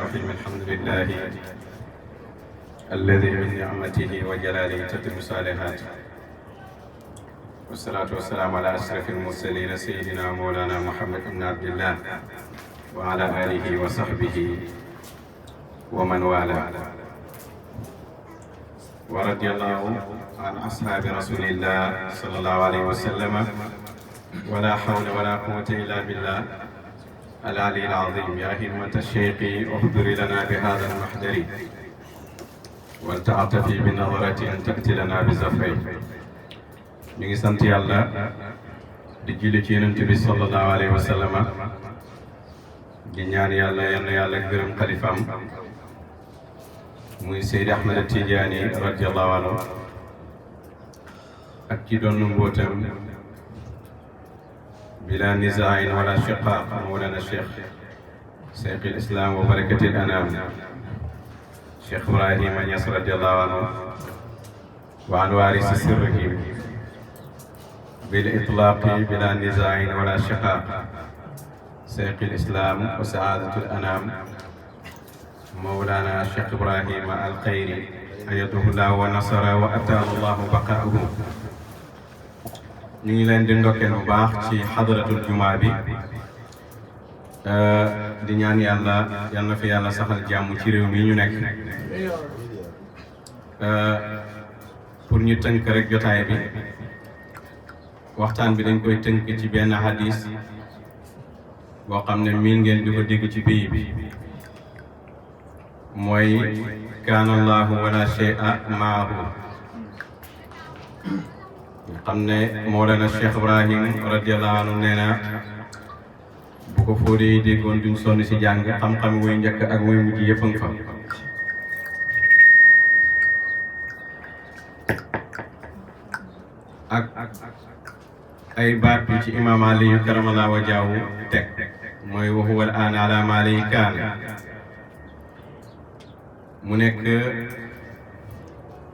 الرحيم الحمد لله الذي من نعمته وجلاله تتم الصالحات والصلاة والسلام على أشرف المرسلين سيدنا مولانا محمد بن عبد الله وعلى آله وصحبه ومن والاه ورضي الله عن أصحاب رسول الله صلى الله عليه وسلم ولا حول ولا قوة إلا بالله العلي العظيم يا همة الشيخ احضر لنا بهذا المحضر ولتعطفي بنظرة تأتي لنا بزفر. ñu ngi sant yàlla di julli ci yonent bi sallallahu alayhi wa sallam di ñaan yàlla yal na yàlla gërëm xalifaam muy Seydi Ahmed Tidiane radiyallahu anhu ak ci doon mbootam bila nizaain wala shiqaaq mawlana cheikh al-islam wa barakatil anam Cheikh Ibrahima Niass radiyallahu anhu wa an waarisi sirrihi بالإطلاق بلا نزاع ولا شقاق سيق الإسلام وسعادة الأنام مولانا الشيخ إبراهيم الخيري أيده الله ونصر وأتاه الله بقاؤه. ñu ngi leen di ndokkeel bu baax ci xadaratul jumaa bi di ñaan yàlla yal na fi yàlla saxal jàmm ci réew mi ñu nekk pour ñu tënk rek jotaay bi. waxtaan bi dañ koy tënk ci benn hadis boo xam ne miin ngeen di ko dégg ci pays bi mooy kaana allahu wala shay'a maahu nga xam ne Mawlana Cheikh Ibrahim radiyallahu anhu nee na bu ko fóodee yi déggoon duñ sonn si jàng xam-xam wuy njëkk ak wuy mujj yëpp a nga fa ak ay baat bi ci imaam Aliyu karamallahu wajhahu teg mooy wa huwa al-aan ala maa alayhi kaana mu nekk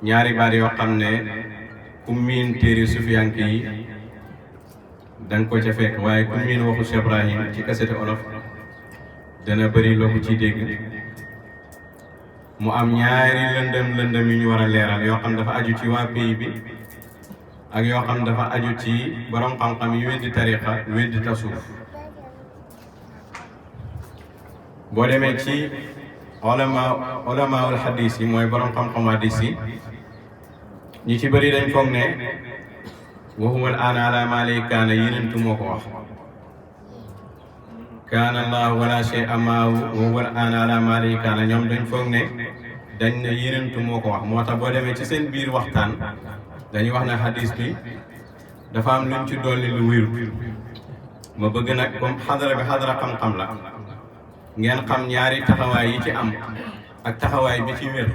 ñaari baat yoo xam ne ku miin téere sufiyanke yi danga ko ca fekk waaye ku miin waxu Cheikh Ibrahim ci kasete olof dana bëri loo ko ci dégg mu am ñaari lëndëm yu ñu war a leeral yoo xam dafa aju ci waa pays bi ak yoo xam dafa aju ci borom xam-xam yi weddi tariqa weddi tasawuf boo demee ci ulamaul hadis yi mooy borom xam-xam hadis yi ñi ci bëri dañ foog ne wa huwa al-aan ala maa alayhi kaana yenentu moo ko wax kaana allahu wala shay'a maahu wa huwa al-aan ala maa alayhi kaana ñoom dañ foog ne dañ ne yenentu moo ko wax moo tax boo demee ci seen biir waxtaan dañuy wax ne hadis bi dafa am luñ ci dolli lu wéru ma bëgg nag comme xadara bi xadara xam-xam la ngeen xam ñaari taxawaay yi ci am ak taxawaay bi ci wér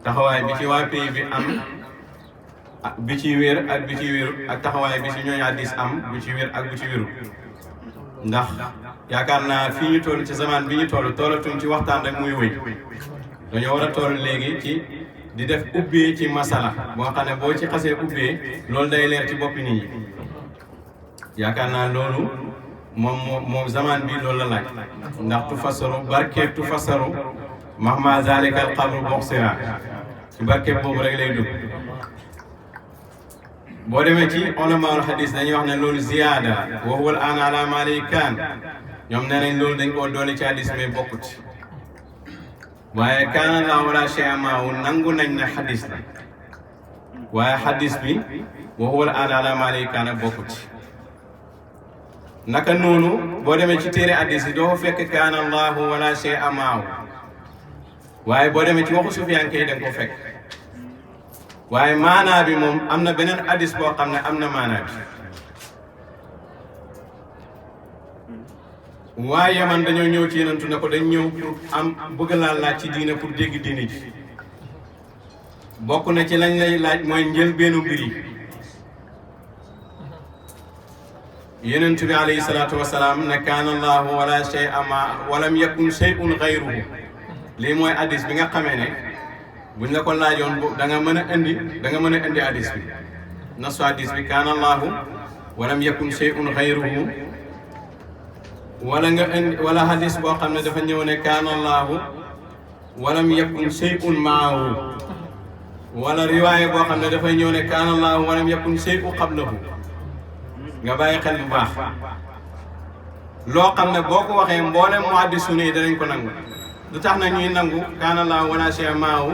taxawaay bi ci waa pays bi am bi ci wér ak bi ci wéru ak taxawaay bi ci ñooñu hadis am bu ci wér ak bu ci wéru ndax yaakaar naa fii ñu toll ci zaman bi ñu tollatuñ ci waxtaan rek muy wéy dañoo war a toll léegi ci di def ubbee ci masala boo xam ne boo ci xasee ubbee loolu day leer ci boppi nit ñi yaakaar naa loolu moom zaman bi loolu la laaj ndax tufassaru barkeeb tufassaru mahma zalika al qabru boxsira ci barkeeb boobu rek lay dugg boo demee ci ulamaul hadis dañuy wax ne loolu ziyaada wa huwa al-aan ala maa alayhi kaan ñoom nee nañ loolu dañ koo doole ci hadis mais bokkut waaye kaana Allaahu wala shay'a maahu nangu nañ ne xadis la waaye xadis bi wa huwa al-aan ala maa alayhi kaana bokkut naka noonu boo demee ci téere xadis yi doo fa fekk kaana Allaahu wala shay'a maahu waaye boo demee ci waxu sufiyanke yi da nga ko fekk waaye maanaa bi moom am na beneen xadis boo xam ne am na maanaa bi waaye man dañoo ñëw ci yenentu ne ko dañ ñëw pour am bëgg laa laaj ci diine pour dégg diine ji bokk na ci lañ lay laaj mooy njëlbeenu mbir yi yenentu bi alayhi salaatu wasalaam ne kaana Allaahu wala shay'a ma walam yakun shay'un ghayruhu lii mooy hadis bi nga xamee ne buñ la ko laajoon da nga mën a indi hadis bi nasu hadis bi kaana Allaahu walam yakun shay'un ghayruhu wala nga indi wala hadis boo xam ne dafa ñëw ne kaana allaahu walam yakun shay'un maahu wala riwaaya boo xam ne dafa ñëw ne kaana allaahu walam yakun shay'un qablahu nga bàyyi xel bu baax loo xam ne boo ko waxee mboolem muhaddisu ne danañ ko nangu lu tax na ñuy nangu kaana allaahu wala shay'a maahu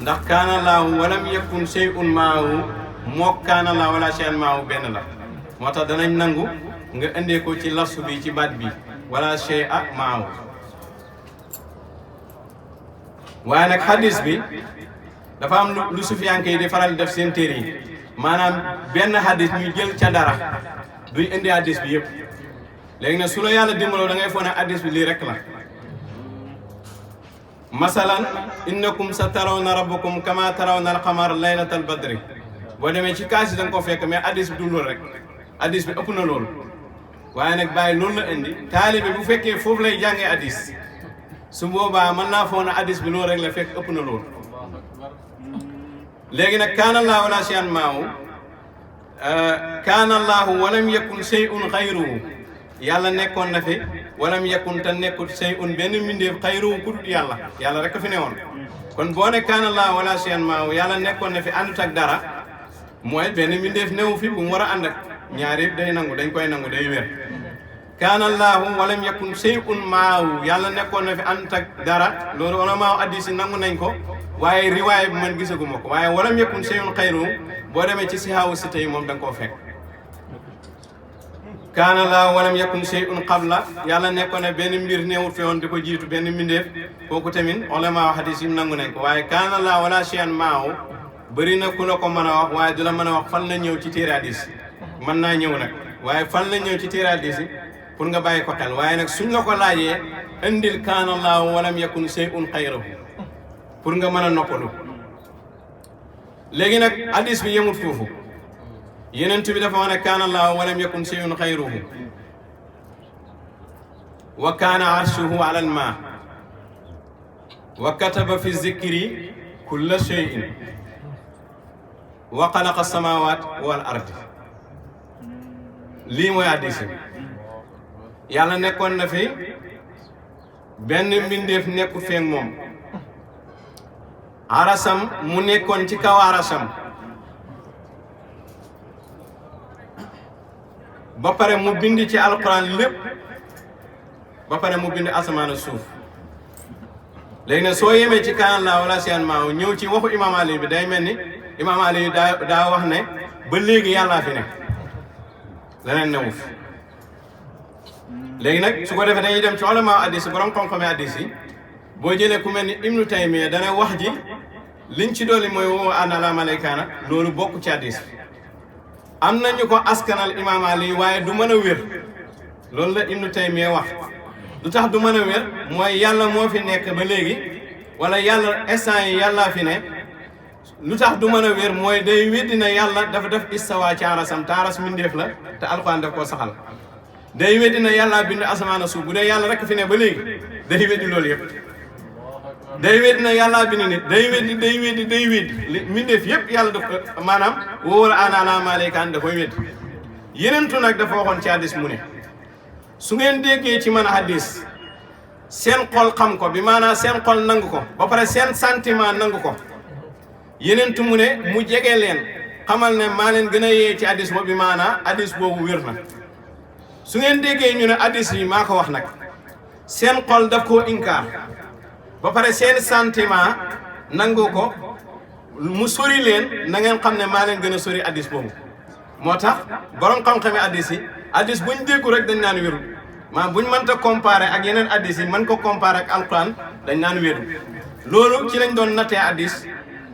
ndax kaana allaahu walam yakun shay'un maahu moo kaana allaahu wala shay'an maahu benn la moo tax danañ nangu nga indee ko ci lasu bi ci baat bi wala shay'a maahu waaye nag hadis bi dafa am lu sufiyanke yi di faral def seen téere yi maanaam benn hadis ñu jël ca dara duñ indi hadis bi yëpp léegi nag su la yàlla dimbaloo da ngay foog ne hadis bi lii rek la masalan innakum sa tarawna rabbakum kama tarawna alqamar laylatal badri boo demee ci kaas yi da nga ko fekk mais hadis bi du loolu rek hadis bi ëpp na loolu waaye nag bàyyi loolu la indi taalibe bu fekkee foofu lay jàngee hadis su boobaa mën naa foog ne hadis bi loolu rek la fekk ëpp na loolu léegi nag kaana allaahu wala shay'an maahu kaana allaahu walam yakun shay'un xayruhu yàlla nekkoon na fi walam yakun te nekkut shay'un benn mbindeef xayruhu ku dul yàlla yàlla rek a fi newoon kon boo ne kaana allaahu wala shay'an maahu yàlla nekkoon na fi àndut ak dara mooy benn mbindeef newu fi bu mu war a ànd ak ñaar yëpp day nangu dañ koy nangu day wér kaana allaahu walam yakun shay'un maahu yàlla nekkoon na fi àndut ak dara loolu ulamaaw hadiis yi nangu nañ ko waaye riwaaya bi man gisaguma ko waaye walam yakun shay'un xayruhu boo demee ci sihaawu si tey moom da nga koo fekk kaana allaahu walam yakun shay'un qabla yàlla nekkoon ne benn mbir neewut fi woon di ko jiitu benn mbindeef kooku tamit ulamaaw hadiis yi nangu nañ ko waaye kaana allaahu wala shay'an maahu bëri na ku la ko mën a wax waaye du la mën a wax fan la ñëw ci téere hadiis mën naa ñëw nag waaye fan la ñëw ci téere hadiis yi pour nga bàyyi ko xel waaye nag suñ la ko laajee indil kaana allaahu walam yakun shay'un xayruhu pour nga mën a noppalu léegi nag hadis bi yemut foofu yenent bi dafa wax ne kaana allaahu walam yakun shay'un xayruhu wa kaana arshuhu ala almaa wa kataba fi zikri kulla shay'in wa xalaqa samawat wal ardi lii mooy hadis bi yàlla nekkoon na fi benn mbindeef nekku feek moom arasam mu nekkoon ci kaw arasam ba pare mu bind ci alquran lépp ba pare mu bind asamaan ak suuf léegi nag soo yemee ci kaana allaahu wala shay'an maahu ñëw ci waxu imaam Ali bi day mel ni imaam Ali daa wax ne ba léegi yàllaa fi nekk leneen newu fi léegi nag su ko defee dañuy dem ci ulamaa hadiis borom xam-xame hadiis yi boo jëlee ku mel ni Ibnu Taymiya dana wax ji liñ ci dolli mooy woo ana la malaykaana loolu bokk ci hadiis am nañu ko askanal imaam Ali waaye du mën a wér loolu la Ibnu Taymiya wax lu tax du mën a wér mooy yàlla moo fi nekk ba léegi wala yàlla instant yi yàllaa fi ne lu tax du mën a wér mooy day weddi na yàlla dafa def istawa ci arasam te aras mbindeef la te alxuraan daf koo saxal day weddi na yàllaa bind asamaan a suuf bu dee yàlla rek fi ne ba léegi day weddi loolu yëpp day weddi na yàllaa bind nit day weddi mbindeef yëpp yàlla daf ko maanaam wóor ana la malaykaan da koy weddi yenentu nag dafa waxoon ci hadis mu ne su ngeen déggee ci man hadis seen xol xam ko bi maanaam seen xol nangu ko ba pare seen sentiment nangu ko yenentu mu ne mu jege leen xamal ne maa leen gën a yee ci hadis boobu bi maanaam hadis boobu wér na su ngeen déggee ñu ne hadis yi maa ko wax nag seen xol daf koo inkaar ba pare seen sentiment nangu ko mu sori leen na ngeen xam ne maa leen gën a sori hadis boobu moo tax borom xam-xame hadis yi hadis buñ déggu rek dañ naan wérul maa buñ mënta comparer ak yeneen hadis yi mën ko comparer ak alquran dañ naan wérul loolu ci lañ doon nattee hadis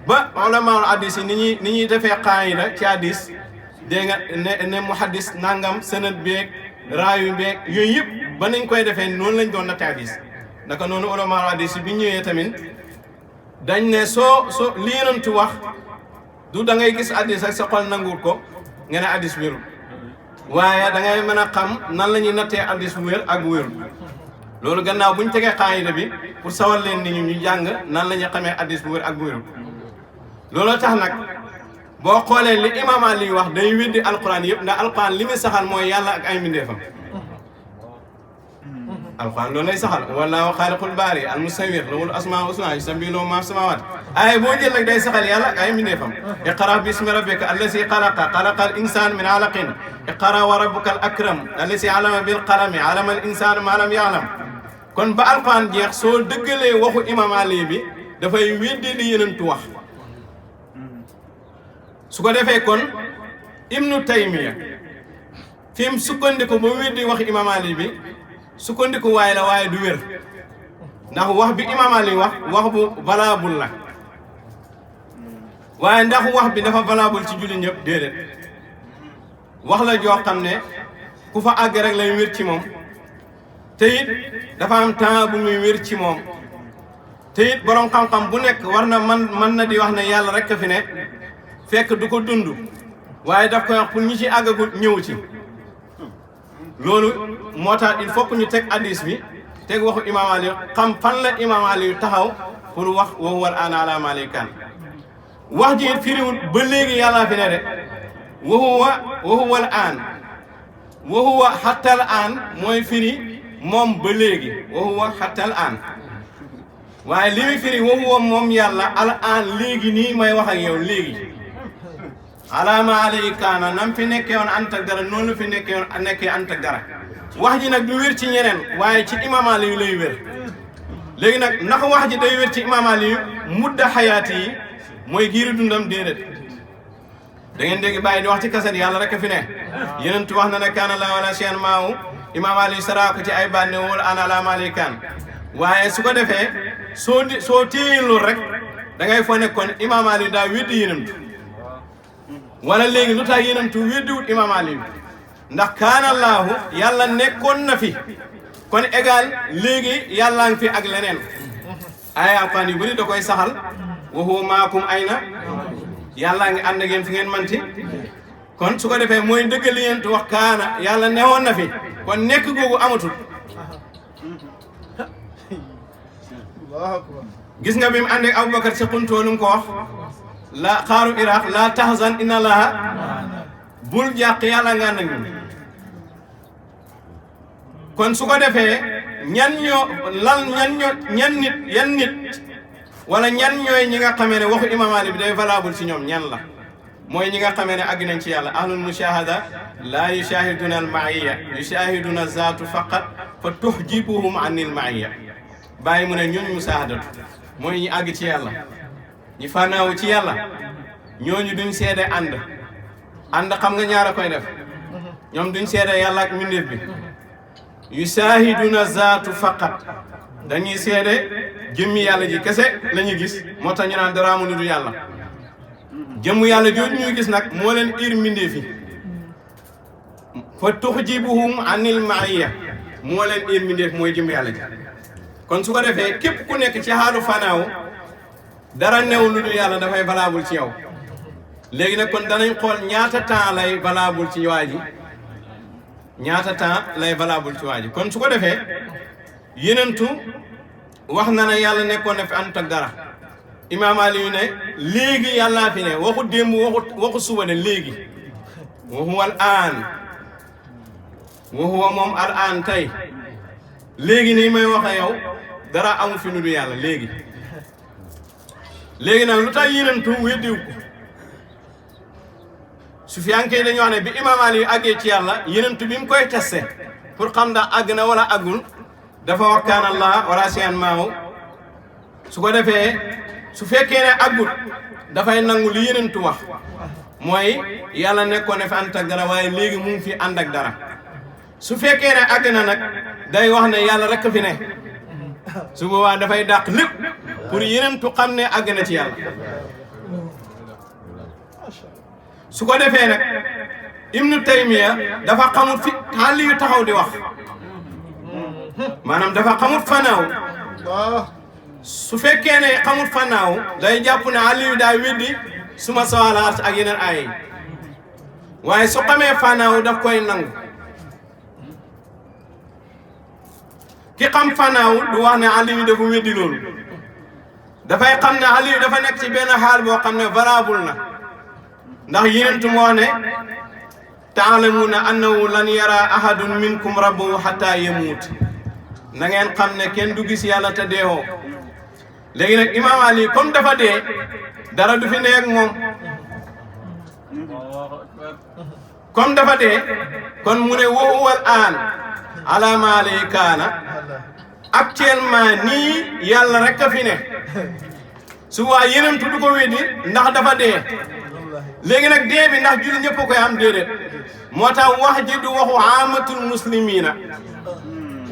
ba ulamaul hadis yi ni ñuy defee qaayida ci hadis dégg nga ne muhaddis nangam sanad beeg raayu beeg yooyu yëpp ba nañ koy defee noonu lañ doon nattee hadis naka noonu ulamaul hadis yi bi ñëwee tamit dañ ne soo li Yonent wax du da ngay gis hadis ak sa xol nanguwul ko nga ne hadis wérul waaye da ngay mën a xam nan la ñuy nattee hadis bu wér ak bu wérul loolu gannaaw bu ñu tegee qaayida bi pour sawar leen nit ñu jàng nan la ñuy xamee hadis bu wér ak bu wérul looloo tax nag boo xoolee li imaam Ali wax day weddi alquran yëpp ndax alquran li muy saxal mooy yàlla ak ay mbindeefam alquran loolu lay saxal wallaahu xaaliqul baari al musawwir lahul asmaa'ul husnaa yusabbihu lahu maa fi samaawaat ay boo jël rek day saxal yàlla ak ay mbindeefam iqra bismi rabbika allazi xalaqa xalaqal insaan min alaqin iqra wa rabbukal akram allazi allama bil qalami allama al insaan maa lam ya'lam kon ba alquran jeex soo dëggalee waxu imam Ali bi dafay weddi li yenentu wax su ko defee kon ibnu taymiya fi mu sukkandiku ba weddi wax imam Ali bi sukkandiku waaye la waaye du wér ndax wax bi imam Ali wax bu valable la waaye ndax wax bi dafa valable ci julli ñëpp déedéet wax la joo xam ne ku fa àgg rek lay wér ci moom te it dafa am temps bu muy wér ci moom te it borom xam-xam bu nekk war na man na di wax ne yàlla rek fi ne fekk du ko dund waaye daf koy wax pour ñi ci àggagul ñëw ci loolu moo tax il faut que ñu teg hadis bi teg waxu imam Ali xam fan la imam Ali taxaw pour wax wa huwa al-aana alaa maa kaan wax ji firiwul ba léegi yàllaa fi ne de wa huwa al-aan wa huwa hatta al-aan mooy firi moom ba léegi wa huwa hatta al-aan waaye li muy firi wa huwa moom yàlla al-aan léegi nii may wax ak yow léegi alaa maa kaana nam fi nekkee woon ant ak dara noonu fi nekkee ant ak dara wax ji nag du wér ci ñeneen waaye ci imam Ali lay wér léegi nag ndax wax ji day wér ci imam Ali mudda xayaati yi mooy giiru dundam déedéet da ngeen dégg bàyyi di wax ci kaset yàlla rek a fi ne yenentu wax na ne kaana laa wala shay'an maahu imam Ali saraa ko ci ay baat ne wal aana alaa maa kaan waaye su ko defee soo téye loolu rek da ngay fo ne kon imam Ali daa weddi yenentu wala léegi lu tax yenentu weddiwut imam Ali ndax kaana laahu yàlla nekkoon na fi kon égal léegi yàllaa ngi fi ak leneen ay alquran yu bëri da koy saxal wa huwa maakum ayna yàllaa ngi ànd ak yéen fi ngeen manti kon su ko defee mooy dëggal li yenentu wax kaana yàlla newoon na fi kon nekk googu amatul gis nga bi mu ànd ak Aboubacar si xuntoo lu mu ko wax la xaaru iraq la tahzan inna allaha bul jàq yàlla nga ànd ak ñun kon su ko defee yan nit wala ñan ñooy ñi nga xamee ne waxu imam Ali bi day valable ci ñoom ñan la mooy ñi nga xamee ne àgg nañ ci yàlla ahlul mushahada la yushahiduna al maiya yushahiduna zaatu faqat fa tuhjibuhum anil maiya bàyyi mu ne ñooñu mushahadatu mooy ñi àgg ci yàlla ñi fànnaawu ci yàlla ñooñu duñ seede ànd xam nga ñaara koy def ñoom duñ seede yàlla ak mbindeef bi yusaahiduna zaatu faqat dañuy seede jëmmi yàlla ji kese la ñuy gis moo tax ñu naan dara mu du yàlla jëmmu yàlla jooju ñuy gis nag moo leen ir mbindeef yi fa tuxjibuhum anil maiya moo leen ir mbindeef mooy jëmmi yàlla ji kon su ko defee képp ku nekk ci xaalu fanaaw dara new lu dul yàlla dafay valable ci yow léegi nag kon danañ xool ñaata temps lay valable ci waa ji ñaata temps lay valable ci waa ji kon su ko defee yenentu wax na ne yàlla nekkoon na fi ànd ak dara imaam Ali ne léegi yàllaa fi ne waxu démb waxu suba ne léegi wa huwa al aan wa huwa moom al aan tey léegi nii may wax a yow dara amu fi nu du yàlla léegi nag lu tax yenentu weddiw ko Sufyaan dañu wax ne bi imaam Ali àggee ci yàlla yenentu bi mu koy testé pour xam ndax àgg na wala àggul dafa wax kaana Allah wala shay'an maahu su ko defee su fekkee ne àggut dafay nangu li yenentu wax mooy yàlla nekkoon ne fi ànd ak dara waaye léegi mu ngi fi ànd ak dara su fekkee ne àgg na nag day wax ne yàlla rek fi ne su boobaa dafay dàq lépp pour yenentu xam ne àgg na ci yàlla su ko defee nag Ibnu Taymiya dafa xamut fi xaali yu taxaw di wax maanaam dafa xamut fanaaw su fekkee ne xamut fanaaw day jàpp ne xaali yu daa weddi suma sawalaat ak yeneen ay waaye su xamee fanaaw daf koy nangu ki xam fanaaw du wax ne xaali yu dafa weddi loolu dafay xam ne xaali yu dafa nekk ci benn xaal boo xam ne valable na ndax yenentu moo ne taalamuuna annahu lan yara ahadun minkum rabbahu hatta yamuut na ngeen xam ne kenn du gis yàlla te deewoo léegi nag Imam Ali comme dafa dee dara du fi ne ak moom comme dafa dee kon mu ne wa huwa al-aan ala maa alayhi kaana actuellement nii yàlla rek a fi ne su waa yeneen du ko weddi ndax dafa dee léegi nag dee bi ndax jullit ñëpp koy am déedéet moo tax wax ji du waxu amatul muslimiina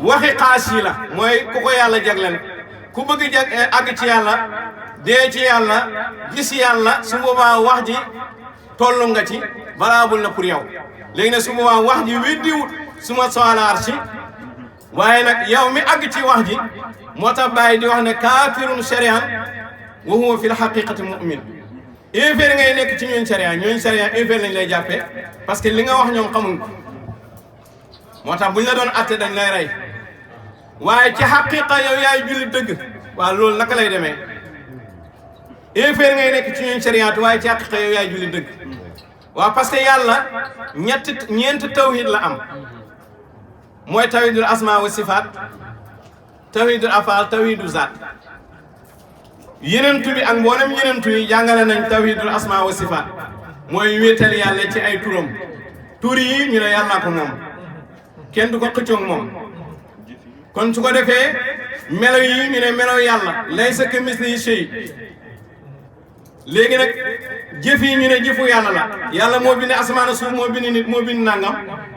waxi xaas yi la mooy ku ko yàlla jagleen ku bëgg àgg ci yàlla dee ci yàlla gis yàlla su boobaa wax ji tollu nga ci valable na pour yow léegi nag su boobaa wax ji weddiwut suma soalaar si waaye nag yow mi àgg ci wax ji moo tax bàyyi di wax ne kaafirun shari'an wa huwa fil haqiqati mu'min éeféer ngay nekk ci ñooñ sharia éeféer lañ lay jàppee parce que li nga wax ñoom xamuñ ko moo tax buñ la doon atte dañ lay rey waaye ci haqiqa yow yaay julli dëgg waaw loolu naka lay demee éeféer ngay nekk ci ñooñ sharia waaye ci haqiqa yow yaay julli dëgg waaw parce que yàlla ñeenti tawhid la am mooy tawhidul asma wa sifaat tawhidul afaal tawhidu zaat yenentu bi ak mboolem yenentu yi jàngale nañ tawhidul asma wa sifaat mooy wéetal yàlla ci ay turam tur yi ñu ne yàlla ko moom kenn du ko xëccoog moom kon su ko defee melo yi ñu ne melo yàlla laysa kamislihi shay léegi nag jëf yi ñu ne jëfu yàlla la yàlla moo bind asamaan suuf moo bind nit moo bind nangam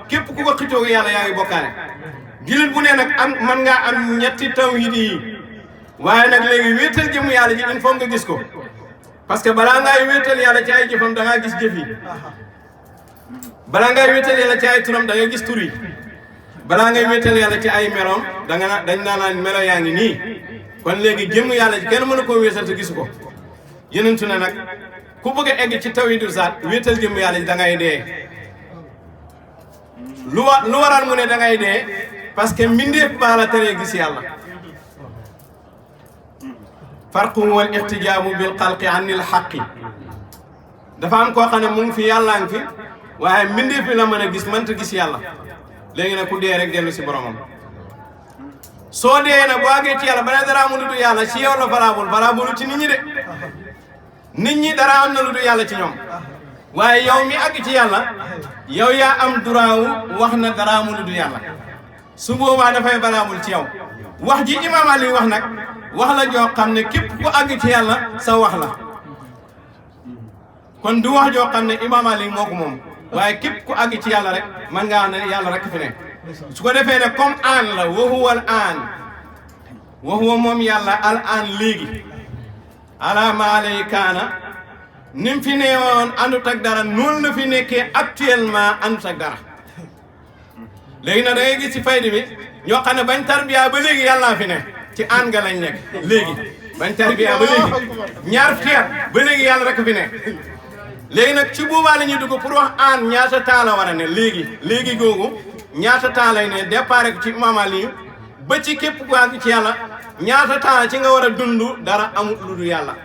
képp ku ko xëccoog yàlla yaa ngi bokkaale jullit bu ne nag am man ngaa am ñetti tawhid yi waaye nag léegi wéetal jëmu yàlla ji il faut nga gis ko parce que balaa ngay wéetal yàlla ci ay jëfam da ngaa gis jëf yi balaa ngay wéetal yàlla ci ay turam da nga gis tur yi balaa ngay wéetal yàlla ci ay meloom dañ naan melo yaa ngi nii kon léegi jëmu yàlla ji kenn mënu koo wéetal te gisu ko yenentu ne nag ku bëgg a egg ci tawhidu zaat wéetal jëmu yàlla ji da ngay dee lu waral mu ne da ngay dee parce que mbindeef baa la teree gis yàlla farqu wal ixtijaabu bil xalqi anil xaqi dafa am koo xam ne mu ngi fi yàllaa ngi fi waaye mbindeef bi la mën a gis mënta gis yàlla léegi nag ku dee rek dellu si boromam soo dee nag boo àggee ci yàlla ba ne dara am lu du yàlla ci yow la valable ci nit ñi de nit ñi dara am na lu du yàlla ci ñoom waaye yow mi àgg ci yàlla yow yaa am droit wax na dara am lu du yàlla su boobaa dafay valable ci yow wax ji Imam Ali wax nag wax la joo xam ne képp ku àgg ci yàlla sa wax la kon du wax joo xam ne Imam Ali moo ko moom waaye képp ku àgg ci yàlla rek man ngaa wax ne yàlla rek fi ne su ko defee ne comme aan la wa huwa al aan wa huwa moom yàlla al aan léegi ala ma alayhi kaana ni mu fi neewoon àndut ak dara noonu la fi nekkee actuellement àndut ak dara léegi nag da ngay gis ci fayda bi ñoo xam ne bañ tarbiya ba léegi yàllaa fi ne ci aan nga lañ nekk léegi bañ tarbiya ba léegi ñaar fiat ba léegi yàlla rek fi ne léegi nag ci boobaa la ñuy dugg pour wax aan ñaata temps la war a ne léegi googu ñaata temps lay ne départ ci Imam Ali ba ci képp ku àgg ci yàlla ñaata temps ci nga war a dund dara amul lu du yàlla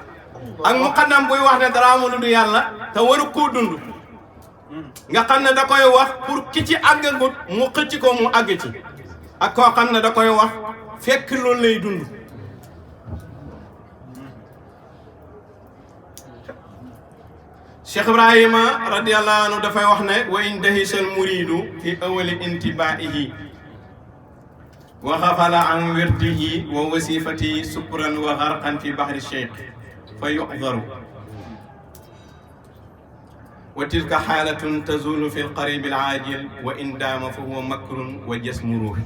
ak muqaddam buy wax ne dara amul lu du yàlla te waru koo dund nga xam ne da koy wax pour ki ci àggagut mu xëcc ko mu àgg ci ak koo xam ne da koy wax fekk loolu lay dund Cheikh Ibrahima radiyallahu anhu dafay wax ne wa in dahisal muridu fi awali intibaihi wa xafala an wirdihi wa wasifatihi supran wa xarqan fi bahri cheikh fa yuxdaru wa tilka xaalatun tazulu fi lqarib alaajil wa in daama fa huwa makrun wa jasmu ruuhi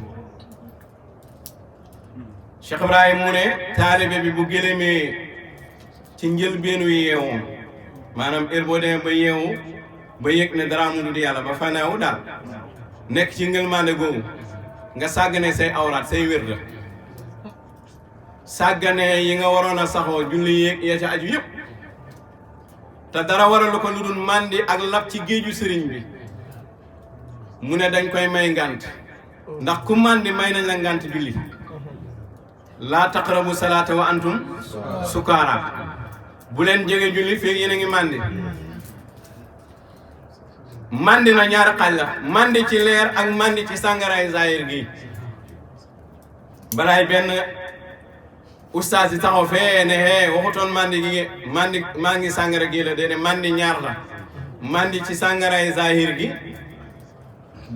Cheikh Ibrahima mu ne taalibe bi bu gëlëmee ci njëlbeenu yeewoom maanaam heure boo demee ba yeewu ba yëg ne dara amul lu yàlla ba fanaaw daal nekk ci ngëlmaande googu nga sàggane say awraat say wérda sàggane yi nga waroon a saxoo julli yéeg ya ca aju yëpp te dara waralu ko lu dul màndi ak lab ci géeju sëriñ bi mu ne dañ koy may ngant ndax ku màndi may nañ la ngant julli laa taqrabu salaata wa antum sukaara bu leen jege julli fekk yéen a ngi màndi na ñaari xaaj la màndi ci leer ak màndi ci sàngaraay zahir gi balaay benn ustaas yi taxaw fee ne hee waxutoon mandi maa ngi sàngara gii la déedéet mandi ñaar la mandi ci sàngaray zahir gi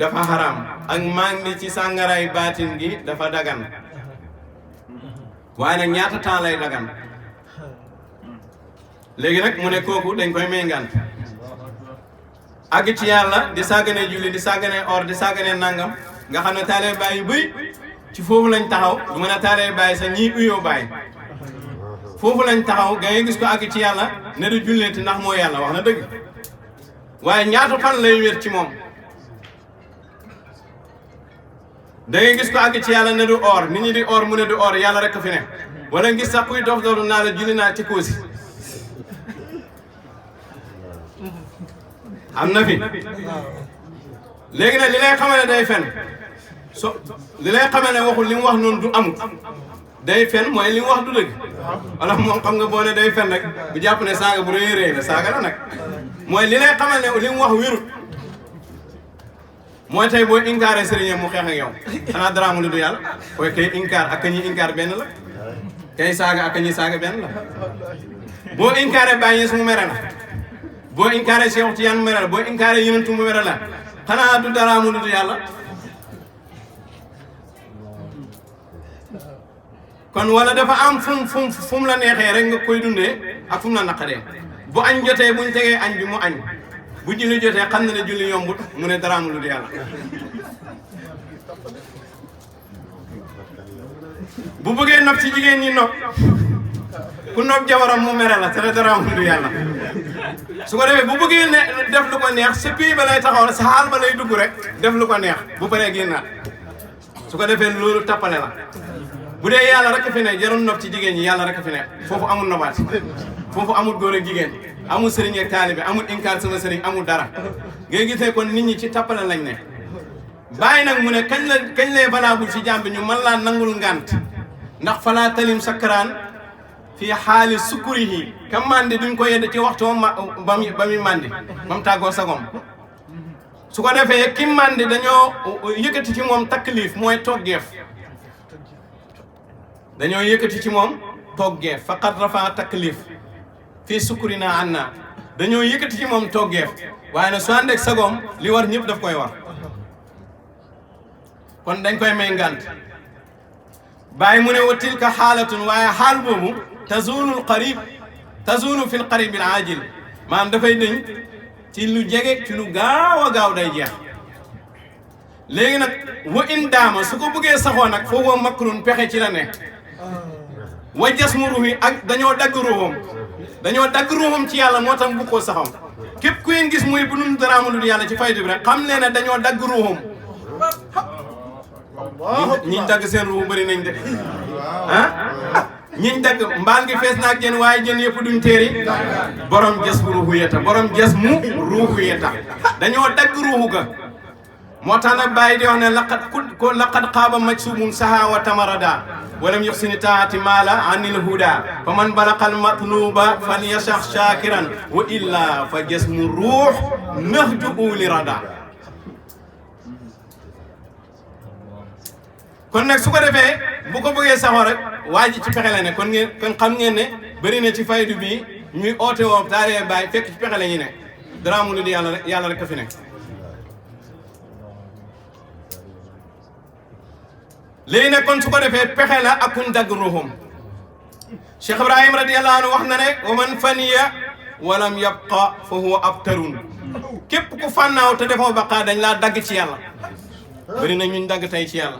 dafa haram ak mandi ci sàngaray baatin gi dafa dagan waaye nag ñaata temps lay dagan léegi nag mu ne kooku dañ koy méngant àgg ci yàlla di sàggane julli di sàggane or di sàggane nangam nga xam ne taalee baay yu bëri ci foofu lañ taxaw du mën a taalee baay sax ñii uyoo baay foofu lañ taxaw ga ngay gis ko àgg ci yàlla ne du julleeti ndax moo yàlla wax na dëgg waaye ñaata fan lay wér ci moom da ngay gis ko àgg ci yàlla ne du or nit ñi di or mu ne du or yàlla rek fi ne wala gis sax kuy dof doodu naa la julli naa ci koosi am na fi léegi nag li lay xamal ne day fen li lay xamal ne waxul li mu wax noonu du amut day fen mooy li mu wax du dëgg wala moom xam nga boo ne day fen rek bu jàpp ne saaga bu rëy rëy la saaga la nag mooy li lay xamal ne li mu wax wérut mooy tey boo inkaaree sëriñam mu xeex ak yow xanaa dara mu lu du yàlla koy kay inkaar ak ñi inkaar benn la kay saaga ak ñi saaga benn la boo inkaaree bàyyi su mu mere la boo inkaaree Cheikh Tidiane mu mere la boo inkaaree Yonent mu mere la xanaa du dara mu lu du yàlla kon wala dafa am fu mu la neexee rek nga koy dundee ak fu mu la naqaree bu añ jotee buñ tegee añ bi mu añ bu julli jotee xam na ne julli yombut mu ne dara mu lu du yàlla bu bëggee nopp ci jigéen ñi nopp ku nopp jabaram mu mere la te dara mu lu du yàlla su ko defee bu bëggee ne def lu ko neex sa pays ba lay taxaw sa xaal ba lay dugg rek def lu ko neex bu paree génnaat su ko defee loolu tappale la bu dee yàlla rek fi ne jarul nopp ci jigéen ñi yàlla rek fi ne foofu amul nobaat foofu amul góor ak jigéen amul sëriñ ak taalibe amul inkaar sama sëriñ amul dara ngay gisee kon nit ñi ci tappale lañ ne bàyyi nag mu ne kañ lay valable ci jàmm bi ñu mën laa nangul ngant ndax falaa talim sakkaraan fii xaali sukkurihi ka mandi duñ ko yedd ci waxtu ba muy mandi ba mu tàggoo sagom su ko defee ki mandi dañoo yëkkati ci moom taklif mooy toggeef dañoo yëkkati ci moom toggeef faqat rafa taklif fii sukkurina anna dañoo yëkkati ci moom toggeef waaye nag su ànd ak sagom li war ñëpp daf koy war kon dañ koy may ngant bàyyi mu ne wa tilka xaalatun waaye xaal boobu tazulul qarib tazulu fi l qaribil aajil maanaam dafay dëñ ci lu jege ci lu gaaw a gaaw day jeex léegi nag wa in daama su ko bëggee saxoo nag foofu makrun pexe ci la nekk wa jasmu ruuhi ak dañoo dagg ruuxam ci yàlla moo tax bu ko saxam képp ku ngeen gis muy bu nu dara amul yàlla ci faydu bi rek xam leen ne dañoo dagg ruuxam ñiñ dagg seen ruux bëri nañ de ah ñiñ dagg mbaal ngi fees naag jën waaye jën yëpp duñ teeri borom jas mu ruuxu yeta borom jas mu ruuxu yeta dañoo dagg ruuxu ga moo tax nag bàyyi di wax ne laqad xaaba majsumun saha wa tamarada walam yuxsini taati maala anil huda fa man balaqal matluba fal yasax shakiran wa illa fa jasmu ruux nahju uli rada kon nag su ko defee bu ko bëggee saxoo rek waa ji ci pexe la ne kon xam ngeen ne bëri na ci faydu bi ñuy oote woo taaree bàyyi fekk ci pexe la ñu ne dara mu di yàlla rek a fi nekk léegi nag kon su ko defee pexe la ak kuñ dagg ruuxum Cheikh Ibrahim radiyallahu anhu wax na ne wa man faniya walam yabqa fa huwa abtarun képp ku fànnaaw te defoo baqaa dañ laa dagg ci yàlla bëri na ñuñ dagg tey ci yàlla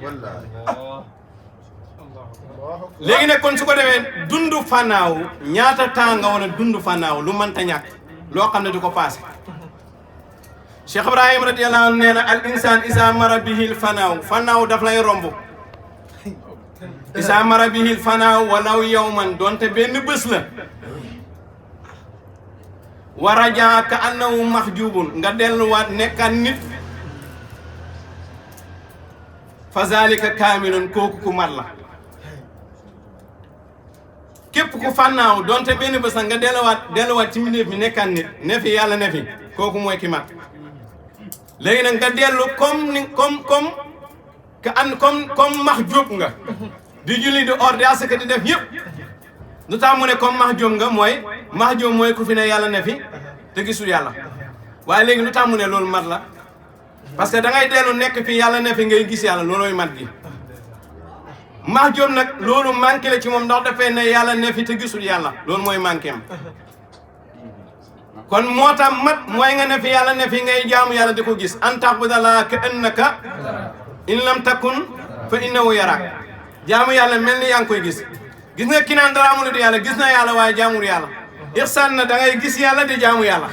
léegi nag kon su ko defee dundu fànnaaw ñaata temps nga war a dundu fànnaaw lu mënta ñàkk loo xam ne du ko passé Cheikh Ibrahim radiyallahu anhu nee na al insan isa mara bihil fànnaaw daf lay romb isa mara bihil fanaaw walaw yawman donte benn bés la waraja ka annahu mahjubun nga delluwaat nekkaat nit fa zalika kaamilun kooku ku mat la képp ku fànnaaw donte benn bés nga delluwaat ci mbindeef mi nekkaat nit ne fi yàlla ne fi kooku mooy ki mat léegi nag nga dellu comme mahjub nga di julli di or di asaka di def yëpp lu tax mu ne comme mahjum nga mooy ku fi ne yàlla ne fi te gisul yàlla waaye léegi lu tax mu ne loolu mat la parce que da ngay dellu nekk fi yàlla ne fi ngay gis yàlla loolooy mat gi mahjum nag loolu manqué la ci moom ndax dafay ne yàlla ne fi te gisul yàlla loolu mooy manqué am kon moo tax mat mooy nga ne fi yàlla ne fi ngay jaamu yàlla di ko gis an ta'budallaha ka annaka in lam takun fa innahu yarak jaamu yàlla mel ni yaa ngi koy gis nga ki naan dara amul yàlla gis na yàlla waaye jaamul yàlla ihsaan na da ngay gis yàlla di jaamu yàlla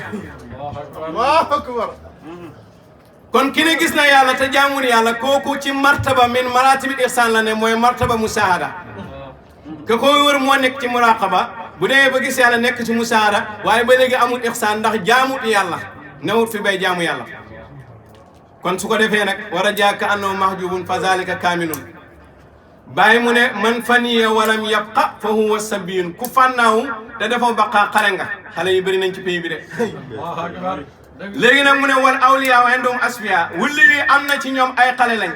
Allahu akbar kon ki ne gis na yàlla te jaamul yàlla kooku ci martaba min maratibil ihsaan la ne mooy martaba musaahada ke ko wër moo nekk ci muraqaba bu dee ba gis yàlla nekk ci musaahada waaye ba léegi amul ihsaan ndax jaamut yàlla newut fi bay jaamu yàlla kon su ko defee nag war a jaaka annahu mahjubun fa zalika kaamilun bàyyi mu ne man faniya walam yabqa fa huwa sabiyun ku fànnaaw te dafa baqa xale nga xale yi bëri nañ ci pays bi de léegi nag mu ne wal awliya wa indum asfiya wulli wi am na ci ñoom ay xale lañ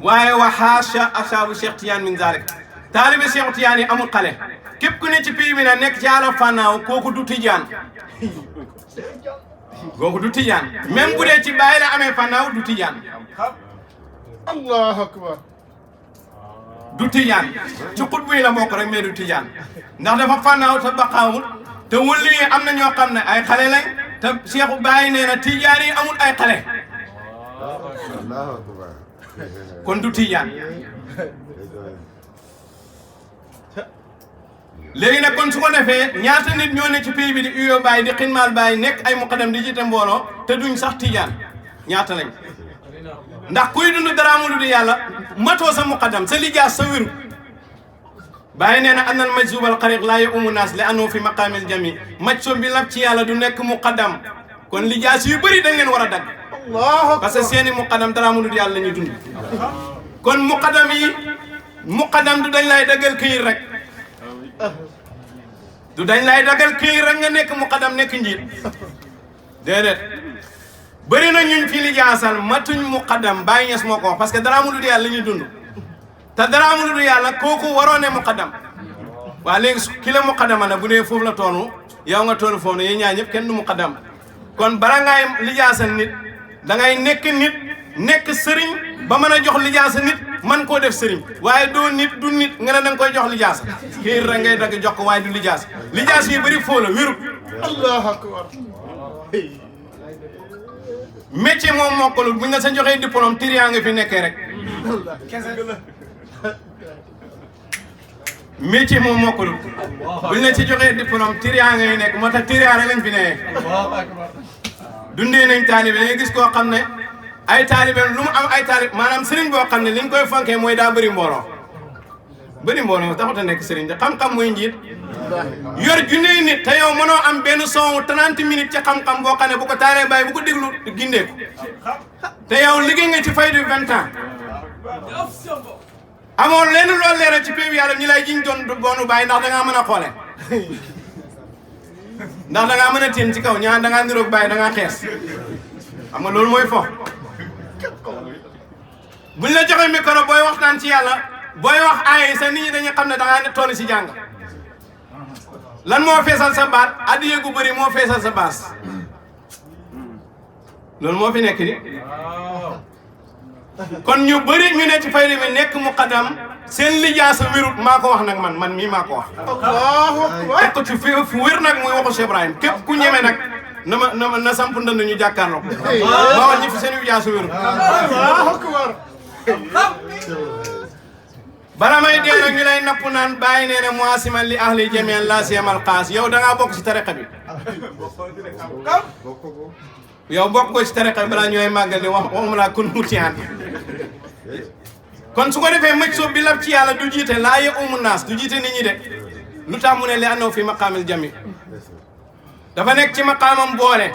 waaye wa haasha asaabu Cheikh Tidiane min zalik taalibe Cheikh Tidiane yi amul xale képp ku ne ci pays bi nag nekk ci àll fànnaaw kooku du Tijaan kooku du Tijaan même bu dee ci bàyyi la amee fànnaaw du Tijaan Allahu akbar du Tijaan ci xutbu yi la bokk rek mais du Tijaan ndax dafa fànnaaw te baqaawul te wëlli yi am na ñoo xam ne ay xale lañ te Cheikh Baye nee na Tijaan yi amul ay xale kon du Tijaan léegi nag kon su ko defee ñaata nit ñoo ne ci pays bi di uyoo Baye di xinmaal Baye nekk ay muqaddam di jiite mbooloo te duñ sax Tijaan ñaata lañ ndax kuy dund dara amul di yàlla matoo sa muqaddam sa lijaas sa wéru Baye nee na annal majzubal xariq laa yaumu naas li anoo fi maqaamil jami majso bi lab ci yàlla du nekk muqaddam kon lijaas yu bëri dañ leen war a dagg parce que seeni muqaddam dara amul di yàlla la ñuy dund kon muqaddam du dañ lay daggal këyit rek du dañ lay daggal këyit rek nga nekk muqaddam nekk njiit déedéet bëri na ñuñ fi lijaasal matuñ muqaddam Baye Niass moo ko wax parce que dara amul di yàlla la ñuy dund te dara amul di yàlla kooku waroo ne muqaddam waa léegi ki la muqaddama na bu dee foofu la toonu yow nga toonu foofu ne yéen ñaar ñëpp kenn du muqaddam kon bala ngay lijaasal nit da ngay nekk nit nekk sëriñ ba mën a jox lijaasa nit man koo def sëriñ waaye doo nit du nit nga ne da nga koy jox lijaasa kii rek ngay dagg jox ko waaye du lijaasa lijaasa yi bëri foo la wérut Allahu akbar métier moom mokkalul buñ la sa joxee diplôme tiriyaa nga fi nekkee rek métier moom mokkalul buñ la ci joxee diplôme tiriyaa ngay nekk moo tax tiriyaa rek lañ fi nee dundee nañ taalibe nga gis koo xam ne ay taalibe lu mu am ay taalibe maanaam sëriñ boo xam ne liñ koy fonkee mooy daa bëri mbooloo taxut a nekk sëriñ de xam-xam mooy njiit yor junne nit te yow mënoo am benn son 30 minutes ci xam-xam boo xam ne bu ko taalee bàyyi bu ko déglu gindeeku te yow liggéey nga ci fay du 20 ans amoon lenn loolu leeral ci pays yàlla ñi lay jiñ doon boonu bàyyi ndax da ngaa mën a xoole ndax da ngaa mën a teen ci kaw ñaan da ngaa niroog bàyyi da ngaa xees xam nga loolu mooy fo buñ la joxe micro booy waxtaan ci yàlla booy wax ay sa nit ñi dañuy xam ne da ngaa toll si jàng lan moo feesal sa baat addiye gu bëri moo feesal sa baas loolu moo fi nekk ni kon ñu bëri ñu ne ci fayda mi nekk muqaddam seen lijaasa wérut maa ko wax nag man mii maa ko wax Allahu akbar teg ko ci fu wér nag muy waxu Cheikh Ibrahim képp ku ñeme nag na samp ndënd ñu jàkkaarloo ma wax ñi fi seen lijaasa wérut Allahu akbar bala may dee nag ñu lay napp naan bàyyi nee ne muasiman li ahli jamian la siyamal xaas yow da ngaa bokk ci tariqa bi yow bokk ko ci tariqa bi balaa ñu lay màggal di waxuma laa kun mutiyaan kon su ko defee mëj soob bi lab ci yàlla du jiite laa ye umu naas du jiite nit ñi de lu tax mu ne li annahu fi maqaamil jami dafa nekk ci maqaamam boole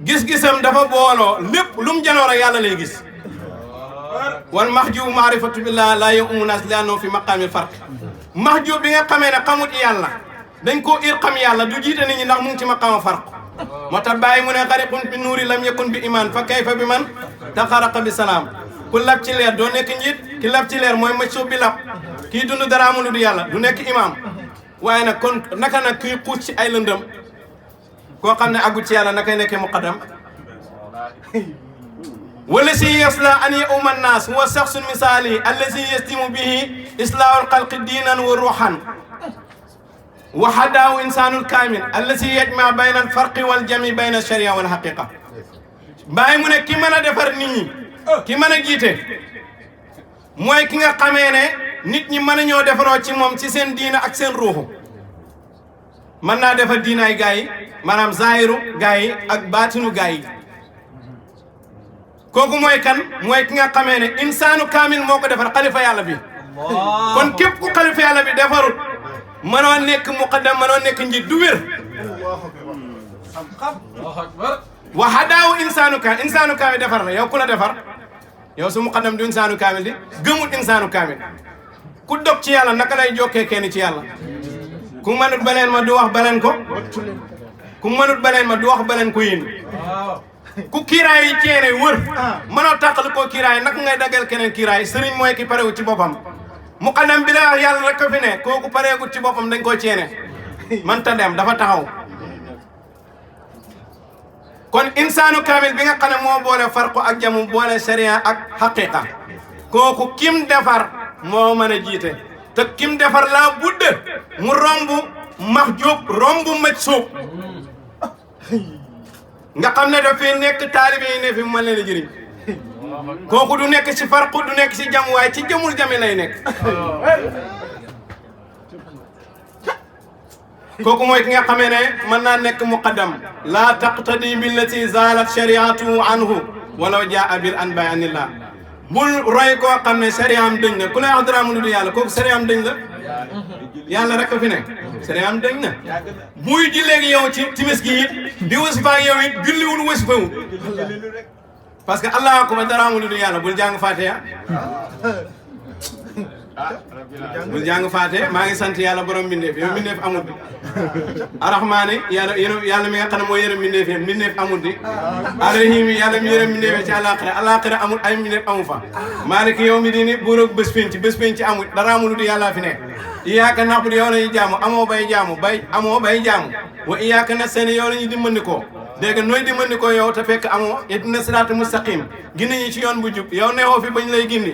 gis-gisam dafa booloo lépp lu mu janoo rek yàlla lay gis wal mahjub maarifatu billah laa ye umu naas li annahu fi maqaamil farq mahjub bi nga xamee ne xamut yàlla dañ koo ir xam yàlla du jiite nit ñi ndax mu ngi ci maqaama farq moo tax bàyyi mu ne xariqun bi nuuri lam yakun bi iman fa kayfa bi man taxaraqa bi salaam ku lab ci leer doo nekk njiit ki lab ci leer mooy mëccoo bi lab kii dund dara amul du yàlla du nekk imam waaye nag kon naka nag kuy xuus ci ay lëndëm koo xam ne àggu ci yàlla nakay nekkee muqaddam wala si yasla an ya'uma an-nas huwa shakhsun misali allazi yastimu bihi islahul xalqi diinan wa ruhan wa hadaahu insanul kamil allazi yajma bayna al-farqi wal jami bayna sharia wal haqiqa bàyyi mu ne ki mën a defar nit ñi ki mën a jiite mooy ki nga xamee ne nit ñi mën a ñoo defaroo ci moom ci seen diina ak seen ruuxu mën naa defar diinaay gaa yi maanaam zaahiru gaa yi ak baatinu gaa yi kooku mooy kan mooy ki nga xamee ne insaanu kaamil moo ko defar xalifa yàlla bi kon képp ku xalifa yàlla bi defarul mënoo nekk muqaddam mënoo nekk njiit du wér wa hadaawu insaanu kaamil defar la yow ku la defar yow su muqaddam du insaanu kaamil di gëmut insaanu kaamil ku dog ci yàlla naka lay jokkee kenn ci yàlla ku mënut baleen ma du wax baleen ko ku mënut baleen ma du wax baleen ko yéen ku kiiraay yi ceene wër mënoo tàqal koo kiiraay naka ngay dagal keneen kiiraay sëriñ mooy ki parewu ci boppam muqaddam bi la wax yàlla rek ko fi ne kooku pareegut ci boppam dañ koo ceene man ta dem dafa taxaw kon insaanu kaamil bi nga xam ne moo boole farqu ak jamu boole sharia ak haqiqa kooku kim defar moo mën a jiite te kim defar laa budde mu romb mahjub romb majsuub nga xam ne dafay nekk taalibe yi ne fi mu mën leen a jëriñ kooku du nekk ci farqu du nekk ci jam waaye ci jamul jami lay nekk kooku mooy ki nga xamee ne mën naa nekk muqaddam laa taqtadi billati zalat shariatu anhu walaw jaa bil anba anillah bul roy koo xam ne shariam dëñ na ku lay wax dara mu du yàlla kooku shariam dëñ la yàlla rek a fi ne shariam dëñ na buy ji léegi yow ci timis gi it di wasifa yow it julliwul wasifawu parce que allah akbar dara mu du yàlla bul jàng fatiha bul jàng faate maa ngi sant yàlla borom mbindeef yow mbindeef amul bi arrahmaani yàlla mi nga xam ne mooy yërëm mbindeef yi mbindeef amul di arrahim yàlla mi yërëm mbindeef ci àllaaxira amul ay mbindeef amu fa maaliki yow mi diini buur ak bés penc amul dara amul di yàlla fi ne iyaaka na'budu yow la ñuy jaamu amoo bay jaamu wa iyaaka nasta'iin yow la ñuy dimbandikoo dégg nooy dimbandikoo yow te fekk amoo ihdina siraata mustaqim gindi ñi ci yoon bu jub yow neexoo fi bañ lay gindi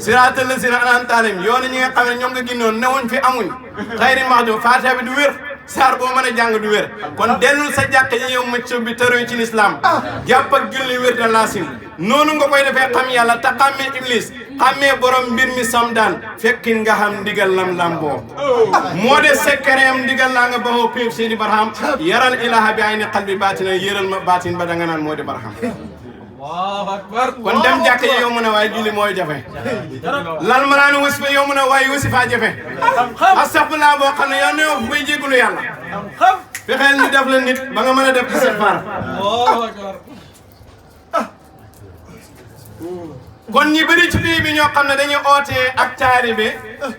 siraata lazina an'amta alayhim yow ñi nga xam ne ñoom nga gindoon newuñ fi amuñ xayri maxduub faatiha bi du wér saar boo mën a jàng du wér kon dellul sa jàkk yi yow mëcc bi tëroy ci lislaam jàpp ak julli wér da laasim noonu nga koy defee xam yàlla te xàmmee iblis xàmmee borom mbir mi sam daan fekkin nga xam ndigal lam lamboo moo de sekkereem ndigal laa nga baxoo piib Seydi Barham yaral ilaha bi ay ni xal bi baatina yëral ma baatin ba da nga naan moo di Barham Allahu akbar kon dem jàkk yi yow mën a waaye julli mooy jafe lal ma naan wasifa yow mën a waaye wasifa jafe astafurlah boo xam ne yow ne yow fu may jégalu yàlla fexeel ñu def la nit ba nga mën a def istighfar kon ñi bëri ci bii bi ñoo xam ne dañuy ootee ak taalibe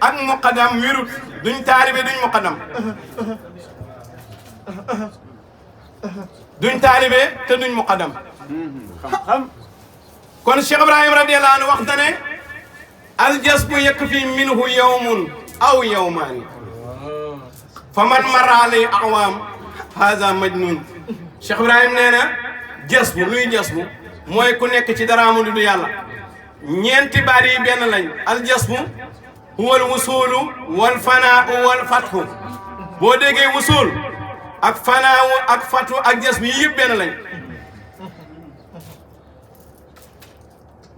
ak muqaddam wirut duñ taalibe duñ muqaddam duñ taalibe te duñ muqaddam kon Cheikh Ibrahim radiyallahu anhu wax na ne aljasbu yakfi minhu yawmun aw yawmaani fa man marra alay awaam haza majnun Cheikh Ibrahim nee na jasbu luy jasbu mooy ku nekk ci dara amul du yàlla ñeenti baat yi benn lañ aljasbu huwal wusulu wal fanaa wal fathu boo déggee wusul ak fanaawu ak fathu ak jasbu yi yëpp benn lañ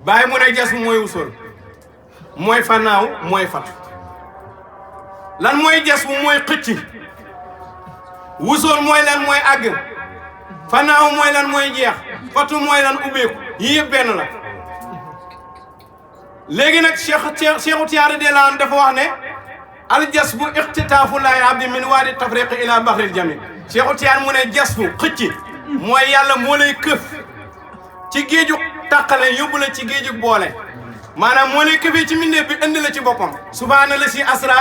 bàyyi mu ne jasbu mooy wusul mooy fanaaw mooy fathu lan mooy jasbu mooy xëcc wusul mooy lan mooy àgg fanaaw mooy lan mooy jeex fathu mooy lan ubbeeku yi yëpp benn la léegi nag Cheikhu Tijaan radiyallaahu anhu dafa wax ne aljasbu iqtitaafu laahi abdi min waadi tafriqi ila baxril jami Cheikhu Tijaan mu ne jasbu xëcc mooy yàlla moo lay këf ci géeju tàqale yóbbu la ci géeju boole maanaam moo lay këfee ci mbindeef bi indi la ci boppam subhaana la si asra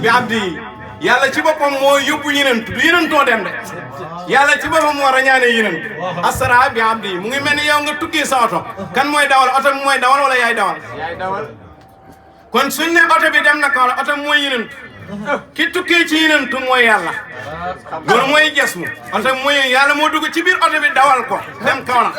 bi abdi yi yàlla ci boppam moo yóbbu yenentu du yenentoo dem de yàlla ci boppam moo rañaane yenentu asra bi abdi mu ngi mel ni yow nga tukki sa oto kan mooy dawal oto bi mooy dawal wala yaay dawal kon suñ ne oto bi dem na kaw la oto bi mooy yenentu ki tukkee ci yenentu mooy yàlla loolu mooy ges mu oto bi mooy yàlla moo dugg ci biir oto bi dawal ko dem kaw la